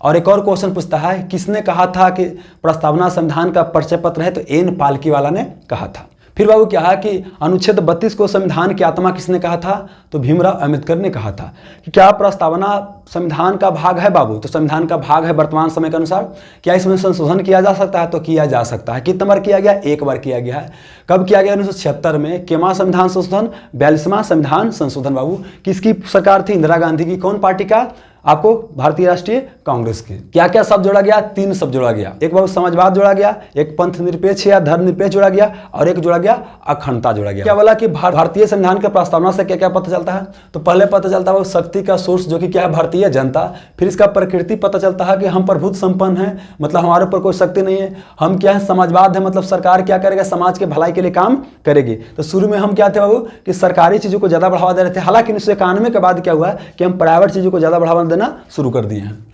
और एक और क्वेश्चन पूछता है किसने कहा था कि प्रस्तावना संविधान का परिचय पत्र है? तो एन पालकीवाला ने कहा था। फिर बाबू क्या है कि अनुच्छेद 32 को संविधान की आत्मा किसने कहा था? तो भीमराव अंबेडकर ने कहा था। कि क्या प्रस्तावना संविधान का भाग है बाबू? तो संविधान का भाग है वर्तमान समय के अनुसार। क्या इसमें संशोधन किया जा सकता है? तो किया जा सकता है। कितने बार किया गया? एक बार किया गया है। कब किया गया? 1976 में। केमा संविधान संशोधन? 42वां संविधान संशोधन बाबू। किसकी सरकार थी? इंदिरा गांधी की। कौन पार्टी का? आपको भारतीय राष्ट्रीय कांग्रेस की। क्या क्या शब्द जोड़ा गया? 3 शब्द जोड़ा गया। एक बाबू समाजवाद जोड़ा गया, एक पंथ निरपेक्ष या धर्म निरपेक्ष जोड़ा गया, और एक जोड़ा गया अखंडता जोड़ा गया। क्या बोला कि भारतीय संविधान के प्रस्तावना से क्या क्या पता चलता है? तो पहले पता चलता है वो शक्ति का सोर्स जो कि क्या है? भारतीय जनता। फिर इसका प्रकृति पता चलता है कि हम प्रभुत्व संपन्न है, मतलब हमारे ऊपर कोई शक्ति नहीं है। हम क्या है? समाजवाद है, मतलब सरकार क्या करेगा? समाज के भलाई के लिए काम करेगी। तो शुरू में हम क्या थे बाबू कि सरकारी चीजों को ज्यादा बढ़ावा दे रहे थे। हालांकि 1991 के बाद क्या हुआ कि हम प्राइवेट चीजों को ज्यादा बढ़ावा देना शुरू कर दिए हैं।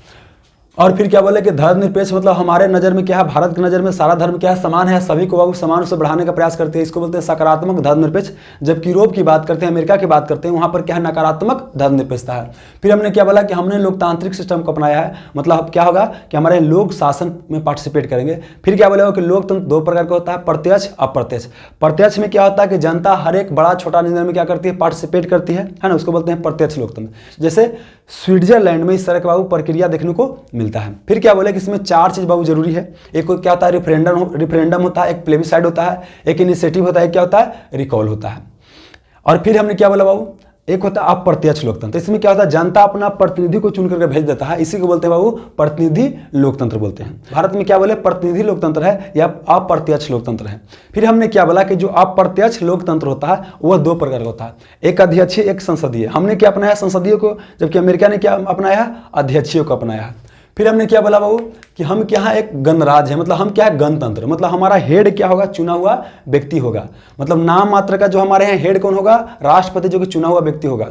और फिर क्या बोले कि धर्म निरपेक्ष, मतलब हमारे नज़र में क्या है? भारत की नज़र में सारा धर्म क्या है? समान है, सभी को बाबू समान से बढ़ाने का प्रयास करते हैं। इसको बोलते हैं सकारात्मक धर्म निरपेक्ष। जबकि यूरोप की बात करते हैं, अमेरिका की बात करते हैं, वहाँ पर क्या है? नकारात्मक धर्म निरपेक्षता है। फिर हमने क्या बोला कि हमने लोकतांत्रिक सिस्टम को अपनाया है, मतलब क्या होगा कि हमारे लोग शासन में पार्टिसिपेट करेंगे। फिर क्या बोले कि लोकतंत्र 2 प्रकार का होता है, प्रत्यक्ष, अप्रत्यक्ष। प्रत्यक्ष में क्या होता है कि जनता हर एक बड़ा छोटा निर्णय में क्या करती है? पार्टिसिपेट करती है ना, उसको बोलते हैं प्रत्यक्ष लोकतंत्र। जैसे स्विट्जरलैंड में इस तरह का बाबू प्रक्रिया देखने को मिलता है। फिर क्या बोले कि इसमें 4 चीज बाबू जरूरी है। एक क्या होता है? रिफरेंडम होता है, एक प्लेबिसाइड होता है, एक इनिशिएटिव होता है, क्या होता है? रिकॉल होता है। और फिर हमने क्या बोला बाबू? एक होता है अप्रत्यक्ष लोकतंत्र। इसमें क्या होता है? जनता अपना प्रतिनिधि को चुन करके भेज देता है, इसी को बोलते हैं बाबू प्रतिनिधि लोकतंत्र बोलते हैं। भारत में क्या बोले? प्रतिनिधि लोकतंत्र है या अप्रत्यक्ष लोकतंत्र है। फिर हमने क्या बोला कि जो अप्रत्यक्ष लोकतंत्र होता है वह 2 प्रकार का होता है, एक अध्यक्षीय, एक संसदीय। हमने क्या अपनाया? संसदीय को, जबकि अमेरिका ने क्या अपनाया? अध्यक्षीय को अपनाया। फिर हमने क्या बोला बाबू कि हम क्या है? एक गणराज्य है, मतलब हम क्या है? गणतंत्र। मतलब हमारा हेड क्या होगा? चुना हुआ व्यक्ति होगा। मतलब नाम मात्र का जो हमारे यहाँ हेड कौन होगा? राष्ट्रपति, जो कि चुना हुआ व्यक्ति होगा।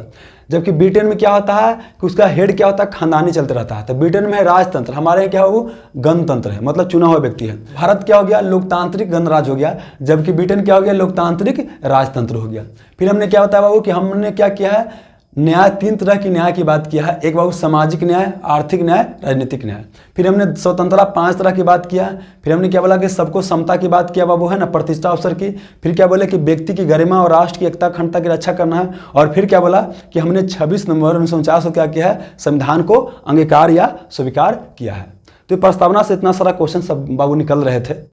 जबकि ब्रिटेन में क्या होता है कि उसका हेड क्या होता है? खानदानी चलते रहता है। तो ब्रिटेन में है राजतंत्र, हमारे यहाँ क्या हो? वो गणतंत्र है, मतलब चुना हुआ व्यक्ति है। भारत क्या हो गया? लोकतांत्रिक गणराज्य हो गया, जबकि ब्रिटेन क्या हो गया? लोकतांत्रिक राजतंत्र हो गया। फिर हमने क्या बताया बाबू कि हमने क्या किया है? न्याय, 3 तरह की न्याय की बात किया है। एक बाबू सामाजिक न्याय, आर्थिक न्याय, राजनीतिक न्याय। फिर हमने स्वतंत्रता 5 तरह की बात किया। फिर हमने क्या बोला कि सबको समता की बात किया बाबू, है ना, प्रतिष्ठा अवसर की। फिर क्या बोले कि व्यक्ति की गरिमा और राष्ट्र की एकता, अखंडता की रक्षा करना है। और फिर क्या बोला कि हमने 26 नवंबर 1949 को क्या किया है? संविधान को अंगीकार या स्वीकार किया है। तो प्रस्तावना से इतना सारा क्वेश्चन सब बाबू निकल रहे थे।